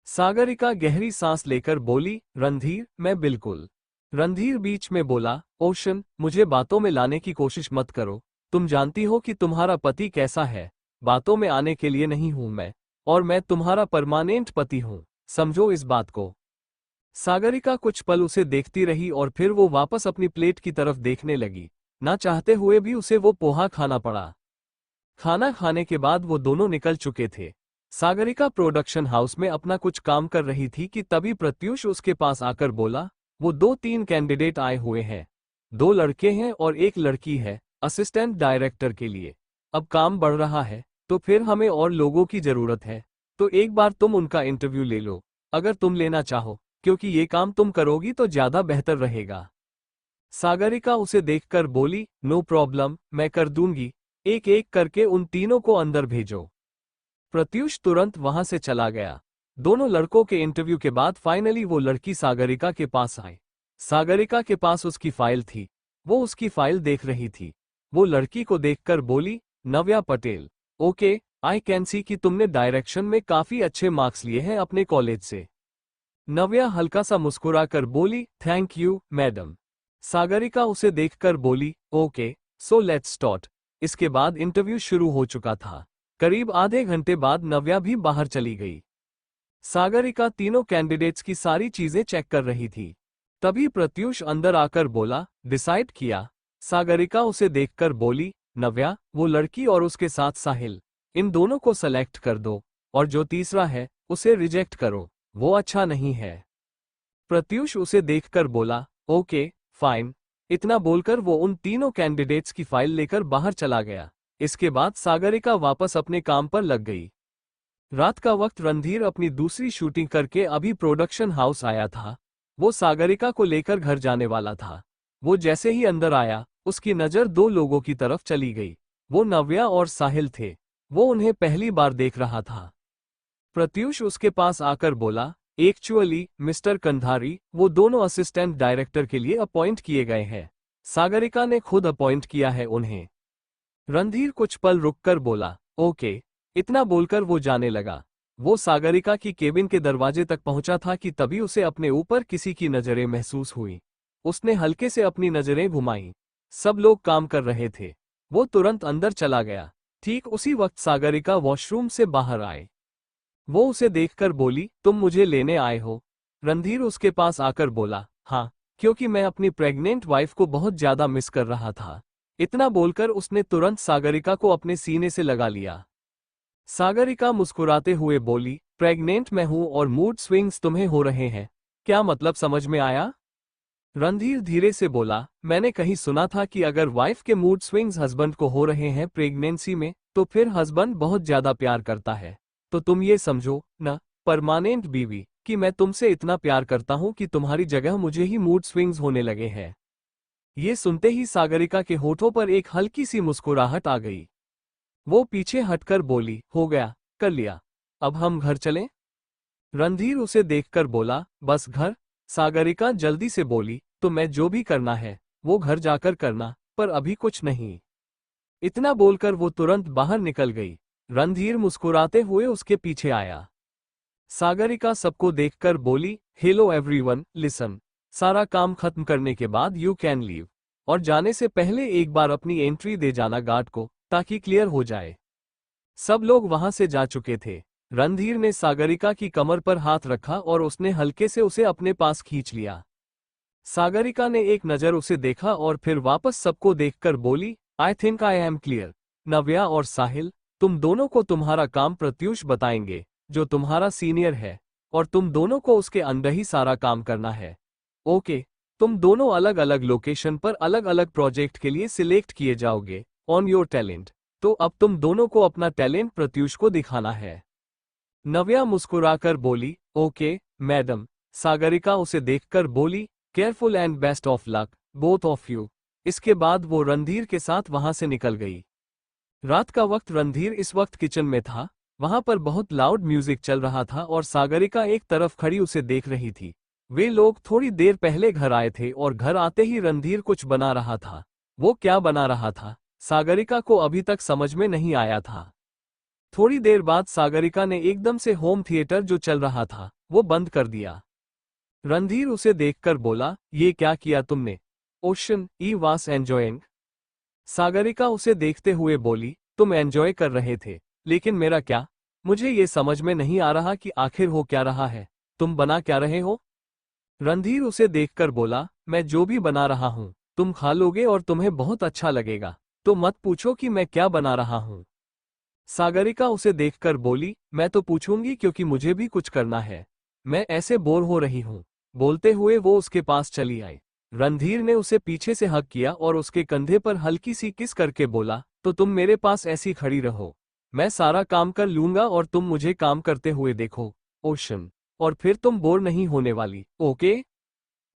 सागरिका गहरी सांस लेकर बोली, रणधीर मैं बिल्कुल। रणधीर बीच में बोला, ओशन मुझे बातों में लाने की कोशिश मत करो। तुम जानती हो कि तुम्हारा पति कैसा है। बातों में आने के लिए नहीं हूं मैं, और मैं तुम्हारा परमानेंट पति हूं, समझो इस बात को। सागरिका कुछ पल उसे देखती रही और फिर वो वापस अपनी प्लेट की तरफ देखने लगी। ना चाहते हुए भी उसे वो पोहा खाना पड़ा। खाना खाने के बाद वो दोनों निकल चुके थे। सागरिका प्रोडक्शन हाउस में अपना कुछ काम कर रही थी कि तभी प्रत्यूष उसके पास आकर बोला, वो 2-3 कैंडिडेट आए हुए हैं। 2 लड़के हैं और 1 लड़की है, असिस्टेंट डायरेक्टर के लिए। अब काम बढ़ रहा है तो फिर हमें और लोगों की जरूरत है, तो एक बार तुम उनका इंटरव्यू ले लो, अगर तुम लेना चाहो, क्योंकि ये काम तुम करोगी तो ज्यादा बेहतर रहेगा। सागरिका उसे देखकर बोली, नो प्रॉब्लम, मैं कर दूंगी। एक एक करके उन तीनों को अंदर भेजो। प्रत्यूष तुरंत वहां से चला गया। दोनों लड़कों के इंटरव्यू के बाद फाइनली वो लड़की सागरिका के पास आई। सागरिका के पास उसकी फाइल थी। वो उसकी फाइल देख रही थी। वो लड़की को देखकर बोली, Navya Patel, okay, I can see कि तुमने डायरेक्शन में काफी अच्छे मार्क्स लिए हैं अपने कॉलेज से। नव्या हल्का सा मुस्कुराकर बोली, थैंक यू मैडम। सागरिका उसे देखकर बोली, ओके, सो लेट्स स्टार्ट। इसके बाद इंटरव्यू शुरू हो चुका था। करीब आधे घंटे बाद नव्या भी बाहर चली गई। सागरिका तीनों कैंडिडेट्स की सारी चीजें चेक कर रही थी। तभी प्रत्यूष अंदर आकर बोला, डिसाइड किया? सागरिका उसे देखकर बोली, नव्या, वो लड़की और उसके साथ साहिल, इन दोनों को सेलेक्ट कर दो, और जो तीसरा है उसे रिजेक्ट करो, वो अच्छा नहीं है। प्रत्यूष उसे देखकर बोला, ओके फाइन। इतना बोलकर वो उन तीनों कैंडिडेट्स की फाइल लेकर बाहर चला गया। इसके बाद सागरिका वापस अपने काम पर लग गई। रात का वक्त रणधीर अपनी दूसरी शूटिंग करके अभी प्रोडक्शन हाउस आया था। वो सागरिका को लेकर घर जाने वाला था। वो जैसे ही अंदर आया, उसकी नजर 2 लोगों की तरफ चली गई। वो नव्या और साहिल थे। वो उन्हें पहली बार देख रहा था। प्रत्यूष उसके पास आकर बोला, एक्चुअली मिस्टर कंधारी, वो दोनों असिस्टेंट डायरेक्टर के लिए अपॉइंट किए गए हैं। सागरिका ने खुद अपॉइंट किया है उन्हें। रणधीर कुछ पल रुककर बोला, ओके। इतना बोलकर वो जाने लगा। वो सागरिका की केबिन के दरवाजे तक पहुंचा था कि तभी उसे अपने ऊपर किसी की नजरें महसूस हुई। उसने हल्के से अपनी नजरें घुमाई। सब लोग काम कर रहे थे। वो तुरंत अंदर चला गया। ठीक उसी वक्त सागरिका वॉशरूम से बाहर आए। वो उसे देखकर बोली, तुम मुझे लेने आए हो? रणधीर उसके पास आकर बोला, हाँ, क्योंकि मैं अपनी प्रेग्नेंट वाइफ को बहुत ज्यादा मिस कर रहा था। इतना बोलकर उसने तुरंत सागरिका को अपने सीने से लगा लिया। सागरिका मुस्कुराते हुए बोली, प्रेग्नेंट मैं हूं और मूड स्विंग्स तुम्हें हो रहे हैं, क्या मतलब समझ में आया? रणधीर धीरे से बोला, मैंने कहीं सुना था कि अगर वाइफ के मूड स्विंग्स हस्बैंड को हो रहे हैं प्रेगनेंसी में, तो फिर हस्बैंड बहुत ज्यादा प्यार करता है। तो तुम ये समझो न, परमानेंट बीवी, कि मैं तुमसे इतना प्यार करता हूं कि तुम्हारी जगह मुझे ही मूड स्विंग्स होने लगे हैं। ये सुनते ही सागरिका के होठों पर एक हल्की सी मुस्कुराहट आ गई। वो पीछे हटकर बोली, हो गया, कर लिया, अब हम घर चलें? रणधीर उसे देखकर बोला, बस घर? सागरिका जल्दी से बोली, तो मैं जो भी करना है वो घर जाकर करना, पर अभी कुछ नहीं। इतना बोलकर वो तुरंत बाहर निकल गई। रणधीर मुस्कुराते हुए उसके पीछे आया। सागरिका सबको देखकर बोली, हेलो एवरीवन, लिसन, सारा काम खत्म करने के बाद यू कैन लीव, और जाने से पहले एक बार अपनी एंट्री दे जाना गार्ड को, ताकि क्लियर हो जाए। सब लोग वहां से जा चुके थे। रणधीर ने सागरिका की कमर पर हाथ रखा और उसने हल्के से उसे अपने पास खींच लिया। सागरिका ने एक नजर उसे देखा और फिर वापस सबको देखकर बोली, I think I am clear. Navya और साहिल, तुम दोनों को तुम्हारा काम प्रत्यूष बताएंगे, जो तुम्हारा सीनियर है, और तुम दोनों को उसके अंदर ही सारा काम करना है। ओके, तुम दोनों अलग अलग लोकेशन पर अलग अलग प्रोजेक्ट के लिए सिलेक्ट किए जाओगे ऑन योर टैलेंट। तो अब तुम दोनों को अपना टैलेंट प्रत्युष को दिखाना है। नव्या मुस्कुराकर बोली, ओके मैडम। सागरिका उसे देखकर बोली, careful and best of luck both of you. इसके बाद वो रणधीर के साथ वहां से निकल गई। रात का वक्त रणधीर इस वक्त किचन में था। वहां पर बहुत लाउड म्यूजिक चल रहा था और सागरिका एक तरफ खड़ी उसे देख रही थी। वे लोग थोड़ी देर पहले घर आए थे और घर आते ही रणधीर कुछ बना रहा था। वो क्या बना रहा था, सागरिका को अभी तक समझ में नहीं आया था। थोड़ी देर बाद सागरिका ने एकदम से होम थिएटर जो चल रहा था वो बंद कर दिया। रणधीर उसे देखकर बोला, ये क्या किया तुमने? ओशन ई वास एंजॉयिंग। सागरिका उसे देखते हुए बोली, तुम एंजॉय कर रहे थे, लेकिन मेरा क्या? मुझे ये समझ में नहीं आ रहा कि आखिर हो क्या रहा है। तुम बना क्या रहे हो? रणधीर उसे देखकर बोला, मैं जो भी बना रहा हूं तुम खा लोगे और तुम्हें बहुत अच्छा लगेगा, तो मत पूछो कि मैं क्या बना रहा हूं। सागरिका उसे देखकर बोली, मैं तो पूछूंगी क्योंकि मुझे भी कुछ करना है। मैं ऐसे बोर हो रही हूं। बोलते हुए वो उसके पास चली आई। रणधीर ने उसे पीछे से हग किया और उसके कंधे पर हल्की सी किस करके बोला, तो तुम मेरे पास ऐसी खड़ी रहो। मैं सारा काम कर लूंगा और तुम मुझे काम करते हुए देखो, ओशन। और फिर तुम बोर नहीं होने वाली, ओके?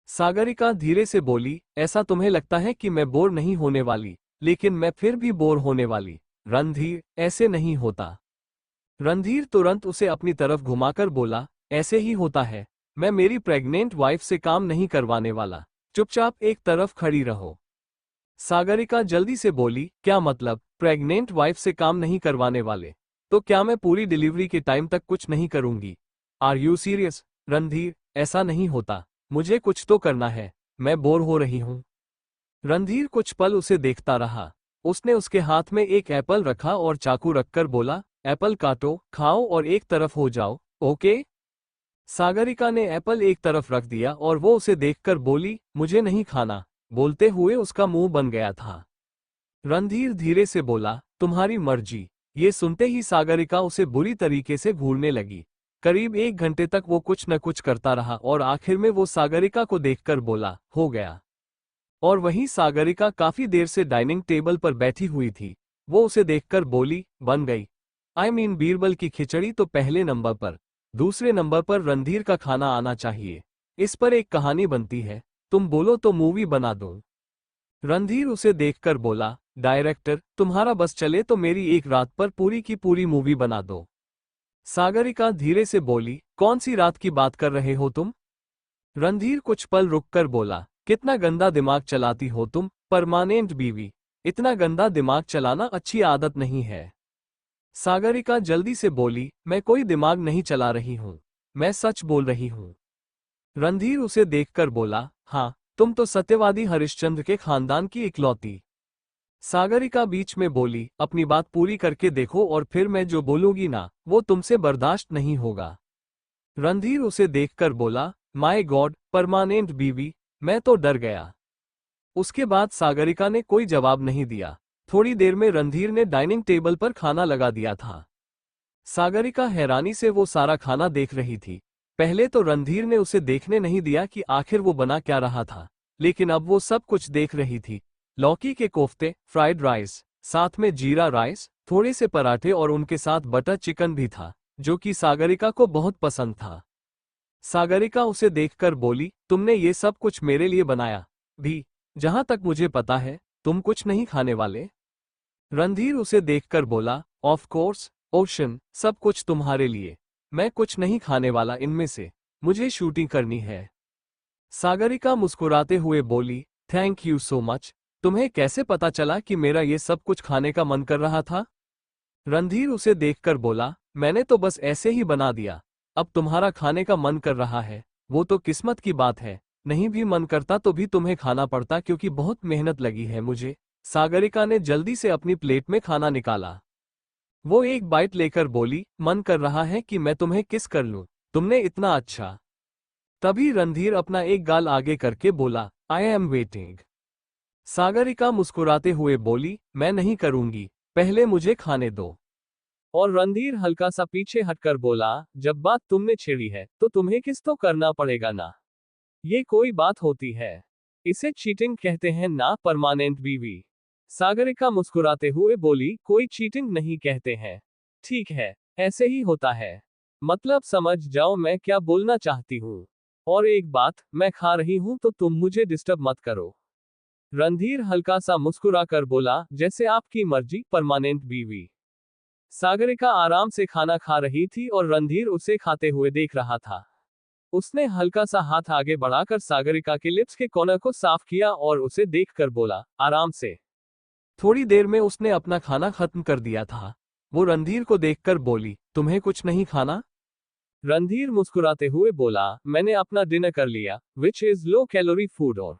सागरिका धीरे से बोली, ऐसा तुम्हें लगता है कि मैं बोर नहीं होने वाली, लेकिन मैं फिर भी बोर होने वाली। रणधीर, ऐसे नहीं होता। रणधीर तुरंत उसे अपनी तरफ घुमाकर बोला, ऐसे ही होता है। मैं मेरी प्रेग्नेंट वाइफ से काम नहीं करवाने वाला। चुपचाप एक तरफ खड़ी रहो। सागरिका जल्दी से बोली, क्या मतलब, प्रेग्नेंट वाइफ से काम नहीं करवाने वाले? तो क्या मैं पूरी डिलीवरी के टाइम तक कुछ नहीं करूंगी? Are you serious? रणधीर, ऐसा नहीं होता। मुझे कुछ तो करना है। मैं बोर हो रही हूं। रणधीर कुछ पल उसे देखता रहा। उसने उसके हाथ में एक एप्पल रखा और चाकू रखकर बोला, एप्पल काटो, खाओ और एक तरफ हो जाओ, ओके? सागरिका ने एप्पल एक तरफ रख दिया और वो उसे देखकर बोली, मुझे नहीं खाना। बोलते हुए उसका मुंह बन गया था। रणधीर धीरे से बोला, तुम्हारी मर्जी। ये सुनते ही सागरिका उसे बुरी तरीके से घूरने लगी। करीब 1 घंटे तक वो कुछ न कुछ करता रहा और आखिर में वो सागरिका को देखकर बोला, हो गया। और वहीं सागरिका काफी देर से डाइनिंग टेबल पर बैठी हुई थी। वो उसे देखकर बोली, बन गई। आई मीन बीरबल की खिचड़ी तो पहले नंबर पर, दूसरे नंबर पर रणधीर का खाना आना चाहिए। इस पर एक कहानी बनती है। तुम बोलो तो मूवी बना दो। रणधीर उसे देखकर बोला, डायरेक्टर, तुम्हारा बस चले तो मेरी एक रात पर पूरी की पूरी मूवी बना दो। सागरिका धीरे से बोली, कौन सी रात की बात कर रहे हो तुम? रणधीर कुछ पल रुककर बोला, कितना गंदा दिमाग चलाती हो तुम, परमानेंट बीवी। इतना गंदा दिमाग चलाना अच्छी आदत नहीं है। सागरिका जल्दी से बोली, मैं कोई दिमाग नहीं चला रही हूं। मैं सच बोल रही हूं। रणधीर उसे देखकर बोला, हाँ, तुम तो सत्यवादी हरिश्चंद्र के खानदान की इकलौती। सागरिका बीच में बोली, अपनी बात पूरी करके देखो और फिर मैं जो बोलूंगी ना, वो तुमसे बर्दाश्त नहीं होगा। रणधीर उसे देखकर बोला, माय गॉड, परमानेंट बीवी, मैं तो डर गया। उसके बाद सागरिका ने कोई जवाब नहीं दिया। थोड़ी देर में रणधीर ने डाइनिंग टेबल पर खाना लगा दिया था। सागरिका हैरानी से वो सारा खाना देख रही थी। पहले तो रणधीर ने उसे देखने नहीं दिया कि आखिर वो बना क्या रहा था, लेकिन अब वो सब कुछ देख रही थी। लौकी के कोफ्ते, फ्राइड राइस, साथ में जीरा राइस, थोड़े से पराठे और उनके साथ बटर चिकन भी था, जो कि सागरिका को बहुत पसंद था। सागरिका उसे देखकर बोली, तुमने ये सब कुछ मेरे लिए बनाया भी? जहां तक मुझे पता है तुम कुछ नहीं खाने वाले। रणधीर उसे देखकर बोला, ऑफ कोर्स ओशन, सब कुछ तुम्हारे लिए। मैं कुछ नहीं खाने वाला इनमें से। मुझे शूटिंग करनी है। सागरिका मुस्कुराते हुए बोली, थैंक यू सो मच। तुम्हें कैसे पता चला कि मेरा ये सब कुछ खाने का मन कर रहा था? रणधीर उसे देखकर बोला, मैंने तो बस ऐसे ही बना दिया। अब तुम्हारा खाने का मन कर रहा है, वो तो किस्मत की बात है। नहीं भी मन करता तो भी तुम्हें खाना पड़ता क्योंकि बहुत मेहनत लगी है मुझे। सागरिका ने जल्दी से अपनी प्लेट में खाना निकाला। वो एक बाइट लेकर बोली, मन कर रहा है कि मैं तुम्हें किस कर लूं। तुमने इतना अच्छा। तभी रणधीर अपना एक गाल आगे करके बोला, आई एम वेटिंग। सागरिका मुस्कुराते हुए बोली, मैं नहीं करूंगी, पहले मुझे खाने दो। और रणधीर हल्का सा पीछे हटकर बोला, जब बात तुमने छेड़ी है तो तुम्हें किस तो करना पड़ेगा ना। ये कोई बात होती है? इसे चीटिंग कहते हैं ना, परमानेंट बीवी। सागरिका मुस्कुराते हुए बोली, कोई चीटिंग नहीं कहते हैं। ठीक है, ऐसे ही होता है। मतलब समझ जाओ मैं क्या बोलना चाहती हूँ। और एक बात, मैं खा रही हूँ तो तुम मुझे डिस्टर्ब मत करो। रणधीर हल्का सा मुस्कुराकर बोला, जैसे आपकी मर्जी, परमानेंट बीवी। सागरिका आराम से खाना खा रही थी और रणधीर उसे खाते हुए देख रहा था। उसने हल्का सा हाथ आगे बढ़ाकर सागरिका के लिप्स के कॉर्नर को साफ किया और उसे देखकर बोला, आराम से। थोड़ी देर में उसने अपना खाना खत्म कर दिया था। वो रणधीर को देखकर बोली, तुम्हें कुछ नहीं खाना? रणधीर मुस्कुराते हुए बोला, मैंने अपना डिनर कर लिया, which is low calorie food. और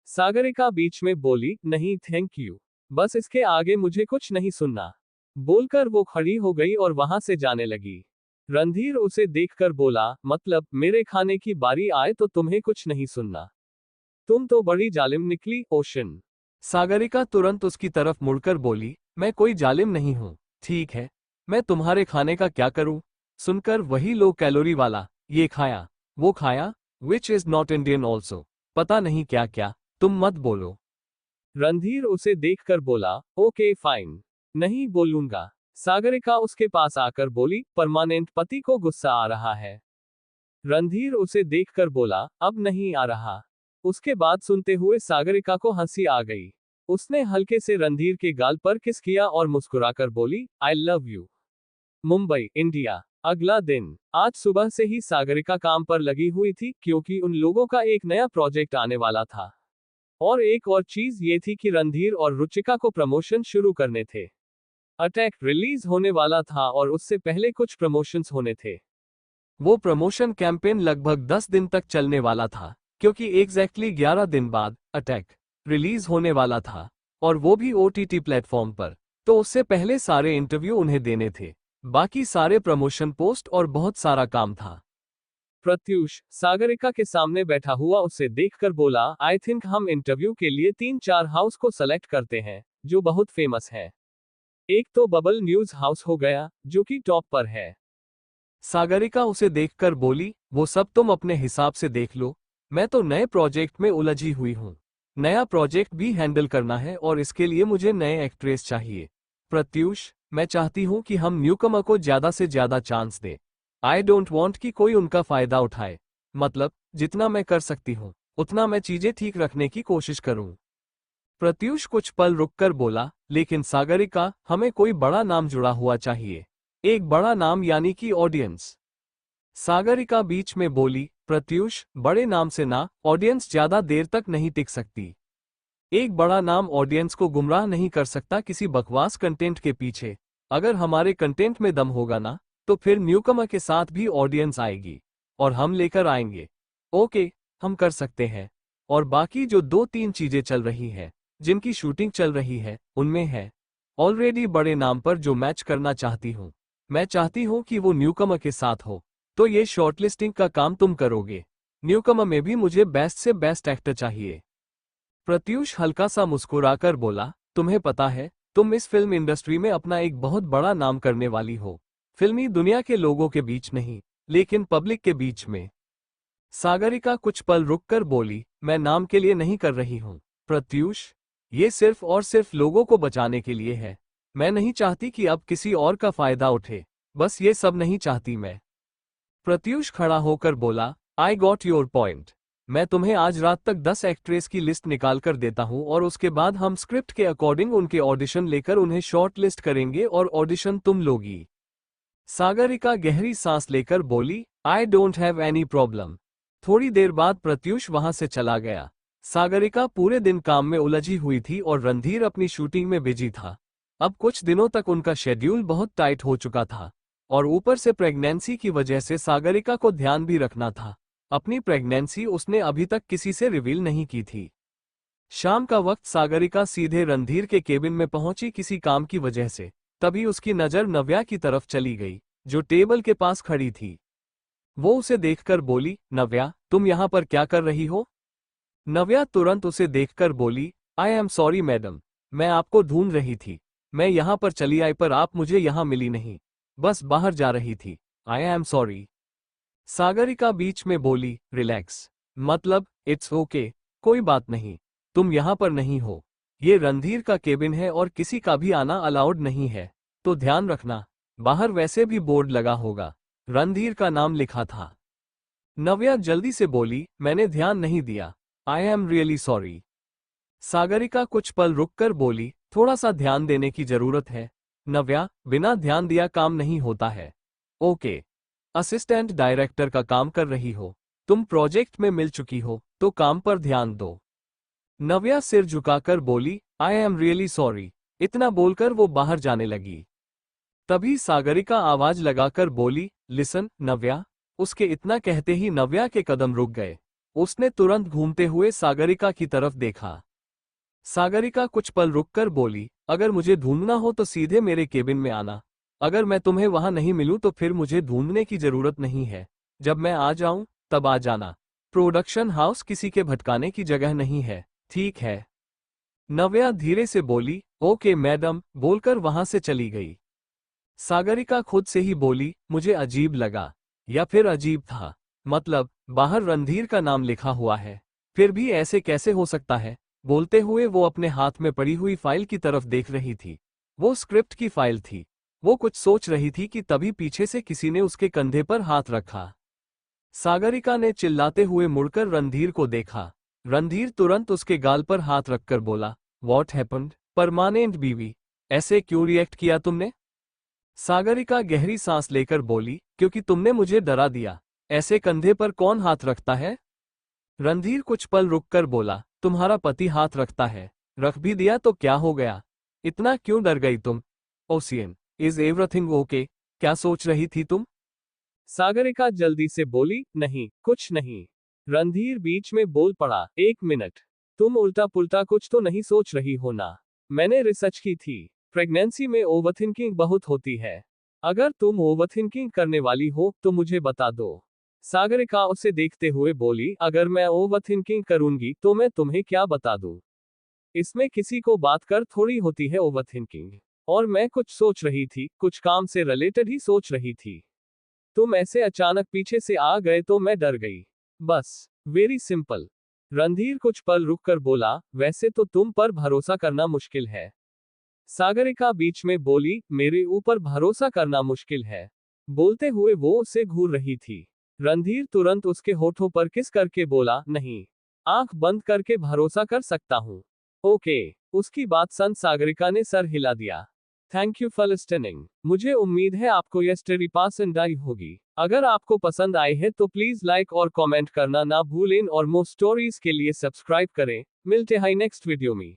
सागरिका बीच में बोली, नहीं थैंक यू, बस इसके आगे मुझे कुछ नहीं सुनना। बोलकर वो खड़ी हो गई और वहां से जाने लगी। रणधीर उसे देखकर बोला, मतलब मेरे खाने की बारी आए तो तुम्हें कुछ नहीं सुनना? तुम तो बड़ी जालिम निकली, ओशन। सागरिका तुरंत उसकी तरफ मुड़कर बोली, मैं कोई जालिम नहीं हूं। ठीक है, मैं तुम्हारे खाने का क्या करूं? सुनकर वही लो कैलोरी वाला, ये खाया, वो खाया, which is not Indian also, पता नहीं क्या क्या, तुम मत बोलो। रणधीर उसे देखकर बोला, ओके फाइन, नहीं बोलूंगा। सागरिका उसके पास आकर बोली, परमानेंट पति को गुस्सा आ रहा है। रणधीर उसे देखकर बोला, अब नहीं आ रहा। उसके बाद सुनते हुए सागरिका को हंसी आ गई। उसने हल्के से रणधीर के गाल पर किस किया और मुस्कुराकर बोली, आई लव यू। मुंबई, इंडिया। अगला दिन। आज सुबह से ही सागरिका काम पर लगी हुई थी क्योंकि उन लोगों का एक नया प्रोजेक्ट आने वाला था। और एक और चीज ये थी कि रणधीर और रुचिका को प्रमोशन शुरू करने थे। अटैक रिलीज होने वाला था और उससे पहले कुछ प्रमोशंस होने थे। वो प्रमोशन कैंपेन लगभग 10 दिन तक चलने वाला था, क्योंकि एग्जैक्टली 11 दिन बाद अटैक रिलीज होने वाला था, और वो भी OTT प्लेटफॉर्म पर। तो उससे पहले सारे इंटरव्यू उन्हें देने थे, बाकी सारे प्रमोशन पोस्ट और बहुत सारा काम था। प्रत्यूष सागरिका के सामने बैठा हुआ उसे देखकर बोला, आई थिंक हम इंटरव्यू के लिए 3-4 हाउस को सेलेक्ट करते हैं जो बहुत फेमस है। एक तो बबल न्यूज हाउस हो गया जो कि टॉप पर है। सागरिका उसे देखकर बोली, वो सब तुम अपने हिसाब से देख लो, मैं तो नए प्रोजेक्ट में उलझी हुई हूँ। नया प्रोजेक्ट भी हैंडल करना है और इसके लिए मुझे नए एक्ट्रेस चाहिए। प्रत्यूष, मैं चाहती हूँ कि हम न्यूकमर को ज्यादा से ज्यादा चांस दें। आई डोंट वॉन्ट कि कोई उनका फायदा उठाए। मतलब, जितना मैं कर सकती हूँ उतना मैं चीजें ठीक रखने की कोशिश करूँ। प्रत्यूष कुछ पल रुककर बोला, लेकिन सागरिका, हमें कोई बड़ा नाम जुड़ा हुआ चाहिए। एक बड़ा नाम यानी कि ऑडियंस। सागरिका बीच में बोली, प्रत्यूष, बड़े नाम से ना, ऑडियंस ज्यादा देर तक नहीं टिक सकती। एक बड़ा नाम ऑडियंस को गुमराह नहीं कर सकता किसी बकवास कंटेंट के पीछे। अगर हमारे कंटेंट में दम होगा ना, तो फिर न्यूकमर के साथ भी ऑडियंस आएगी, और हम लेकर आएंगे। ओके, हम कर सकते हैं। और बाकी जो 2-3 चीजें चल रही हैं, जिनकी शूटिंग चल रही है, उनमें है ऑलरेडी बड़े नाम पर जो मैच करना चाहती हूँ। मैं चाहती हूँ कि वो न्यूकमर के साथ हो। तो ये शॉर्टलिस्टिंग का काम तुम करोगे। न्यूकमर में भी मुझे बेस्ट से बेस्ट एक्टर चाहिए। प्रत्यूष हल्का सा मुस्कुराकर बोला, तुम्हें पता है, तुम इस फिल्म इंडस्ट्री में अपना एक बहुत बड़ा नाम करने वाली हो। फिल्मी दुनिया के लोगों के बीच नहीं, लेकिन पब्लिक के बीच में। सागरिका कुछ पल रुककर बोली, मैं नाम के लिए नहीं कर रही हूँ प्रत्यूष, ये सिर्फ और सिर्फ लोगों को बचाने के लिए है। मैं नहीं चाहती कि अब किसी और का फायदा उठे, बस ये सब नहीं चाहती मैं। प्रत्यूष खड़ा होकर बोला, आई गॉट योर पॉइंट। मैं तुम्हें आज रात तक 10 एक्ट्रेस की लिस्ट निकाल कर देता हूं और उसके बाद हम स्क्रिप्ट के अकॉर्डिंग उनके ऑडिशन लेकर उन्हें शॉर्ट लिस्ट करेंगे और ऑडिशन तुम लोगी। सागरिका गहरी सांस लेकर बोली, I don't have any problem. थोड़ी देर बाद प्रत्यूष वहां से चला गया। सागरिका पूरे दिन काम में उलझी हुई थी और रणधीर अपनी शूटिंग में बिजी था। अब कुछ दिनों तक उनका शेड्यूल बहुत टाइट हो चुका था, और ऊपर से प्रेगनेंसी की वजह से सागरिका को ध्यान भी रखना था। अपनी प्रेगनेंसी उसने अभी तक किसी से रिवील नहीं की थी। शाम का वक्त सागरिका सीधे रणधीर के केबिन में पहुंची किसी काम की वजह से। तभी उसकी नजर नव्या की तरफ चली गई, जो टेबल के पास खड़ी थी। वो उसे देखकर बोली, नव्या, तुम यहाँ पर क्या कर रही हो? नव्या तुरंत उसे देखकर बोली, आई एम सॉरी मैडम, मैं आपको ढूंढ रही थी। मैं यहाँ पर चली आई पर आप मुझे यहाँ मिली नहीं, बस बाहर जा रही थी। I am sorry. सागरिका बीच में बोली, रिलैक्स, मतलब इट्स ओके, कोई बात नहीं, तुम यहाँ पर नहीं हो। ये रणधीर का केबिन है और किसी का भी आना अलाउड नहीं है, तो ध्यान रखना। बाहर वैसे भी बोर्ड लगा होगा, रणधीर का नाम लिखा था। नव्या जल्दी से बोली, मैंने ध्यान नहीं दिया। I am really sorry. Sagarika कुछ पल रुककर बोली, थोड़ा सा ध्यान देने की जरूरत है। नव्या, बिना ध्यान दिया काम नहीं होता है। ओके, असिस्टेंट डायरेक्टर का काम कर रही हो, तुम प्रोजेक्ट में मिल चुकी हो, तो काम पर ध्यान दो। नव्या सिर झुकाकर बोली, आई एम रियली सॉरी। इतना बोलकर वो बाहर जाने लगी। तभी सागरिका आवाज लगाकर बोली, लिसन नव्या। उसके इतना कहते ही नव्या के कदम रुक गए। उसने तुरंत घूमते हुए सागरिका की तरफ देखा। सागरिका कुछ पल रुककर बोली, अगर मुझे ढूंढना हो तो सीधे मेरे केबिन में आना। अगर मैं तुम्हें वहां नहीं मिलूं तो फिर मुझे ढूंढने की जरूरत नहीं है। जब मैं आ जाऊं तब आ जाना। प्रोडक्शन हाउस किसी के भटकाने की जगह नहीं है, ठीक है? नव्या धीरे से बोली, ओके मैडम, बोलकर वहां से चली गई। सागरिका खुद से ही बोली, मुझे अजीब लगा, या फिर अजीब था। मतलब, बाहर रणधीर का नाम लिखा हुआ है, फिर भी ऐसे कैसे हो सकता है? बोलते हुए वो अपने हाथ में पड़ी हुई फाइल की तरफ देख रही थी। वो स्क्रिप्ट की फाइल थी। वो कुछ सोच रही थी कि तभी पीछे से किसी ने उसके कंधे पर हाथ रखा। सागरिका ने चिल्लाते हुए मुड़कर रणधीर को देखा। रणधीर तुरंत उसके गाल पर हाथ रखकर बोला, व्हाट हैपेंड? परमानेंट बीवी, ऐसे क्यों रिएक्ट किया तुमने? सागरिका गहरी सांस लेकर बोली, क्योंकि तुमने मुझे डरा दिया। ऐसे कंधे पर कौन हाथ रखता है? रणधीर कुछ पल रुककर बोला, तुम्हारा पति हाथ रखता है। रख भी दिया तो क्या हो गया? इतना क्यों डर गई तुम? Ocean, is everything okay? क्या सोच रही थी तुम? सागरिका जल्दी से बोली, नहीं, कुछ नहीं। रणधीर बीच में बोल पड़ा, एक मिनट, तुम उल्टा पुल्टा कुछ तो नहीं सोच रही हो ना? मैंने रिसर्च की थी, प्रेगनेंसी में ओवरथिंकिंग बहुत होती है। अगर तुम ओवरथिंकिंग करने वाली हो तो मुझे बता दो। सागरिका उसे देखते हुए बोली, अगर मैं ओवरथिंकिंग करूंगी तो मैं तुम्हें क्या बता दूं? इसमें किसी को बात कर थोड़ी होती है ओवरथिंकिंग। और मैं कुछ सोच रही थी, कुछ काम से रिलेटेड ही सोच रही थी। तुम ऐसे अचानक पीछे से आ गए तो मैं डर गई। बस, वेरी सिंपल। रणधीर कुछ पल रुककर बोला, वैसे तो तुम पर भरोसा करना मुश्किल है। सागरिका बीच में बोली, मेरे ऊपर भरोसा करना मुश्किल है। बोलते हुए वो उसे घूर रही थी। रणधीर तुरंत उसके होठों पर किस करके बोला, नहीं, आंख बंद करके भरोसा कर सकता हूं। ओके। उसकी बात सुन सागरिका ने सर हिला दिया। Thank you for listening. मुझे उम्मीद है आपको यह स्टोरी पसंद आई होगी। अगर आपको पसंद आई है तो प्लीज लाइक और कमेंट करना ना भूलें और मोर स्टोरीज के लिए सब्सक्राइब करें। मिलते हैं नेक्स्ट वीडियो में।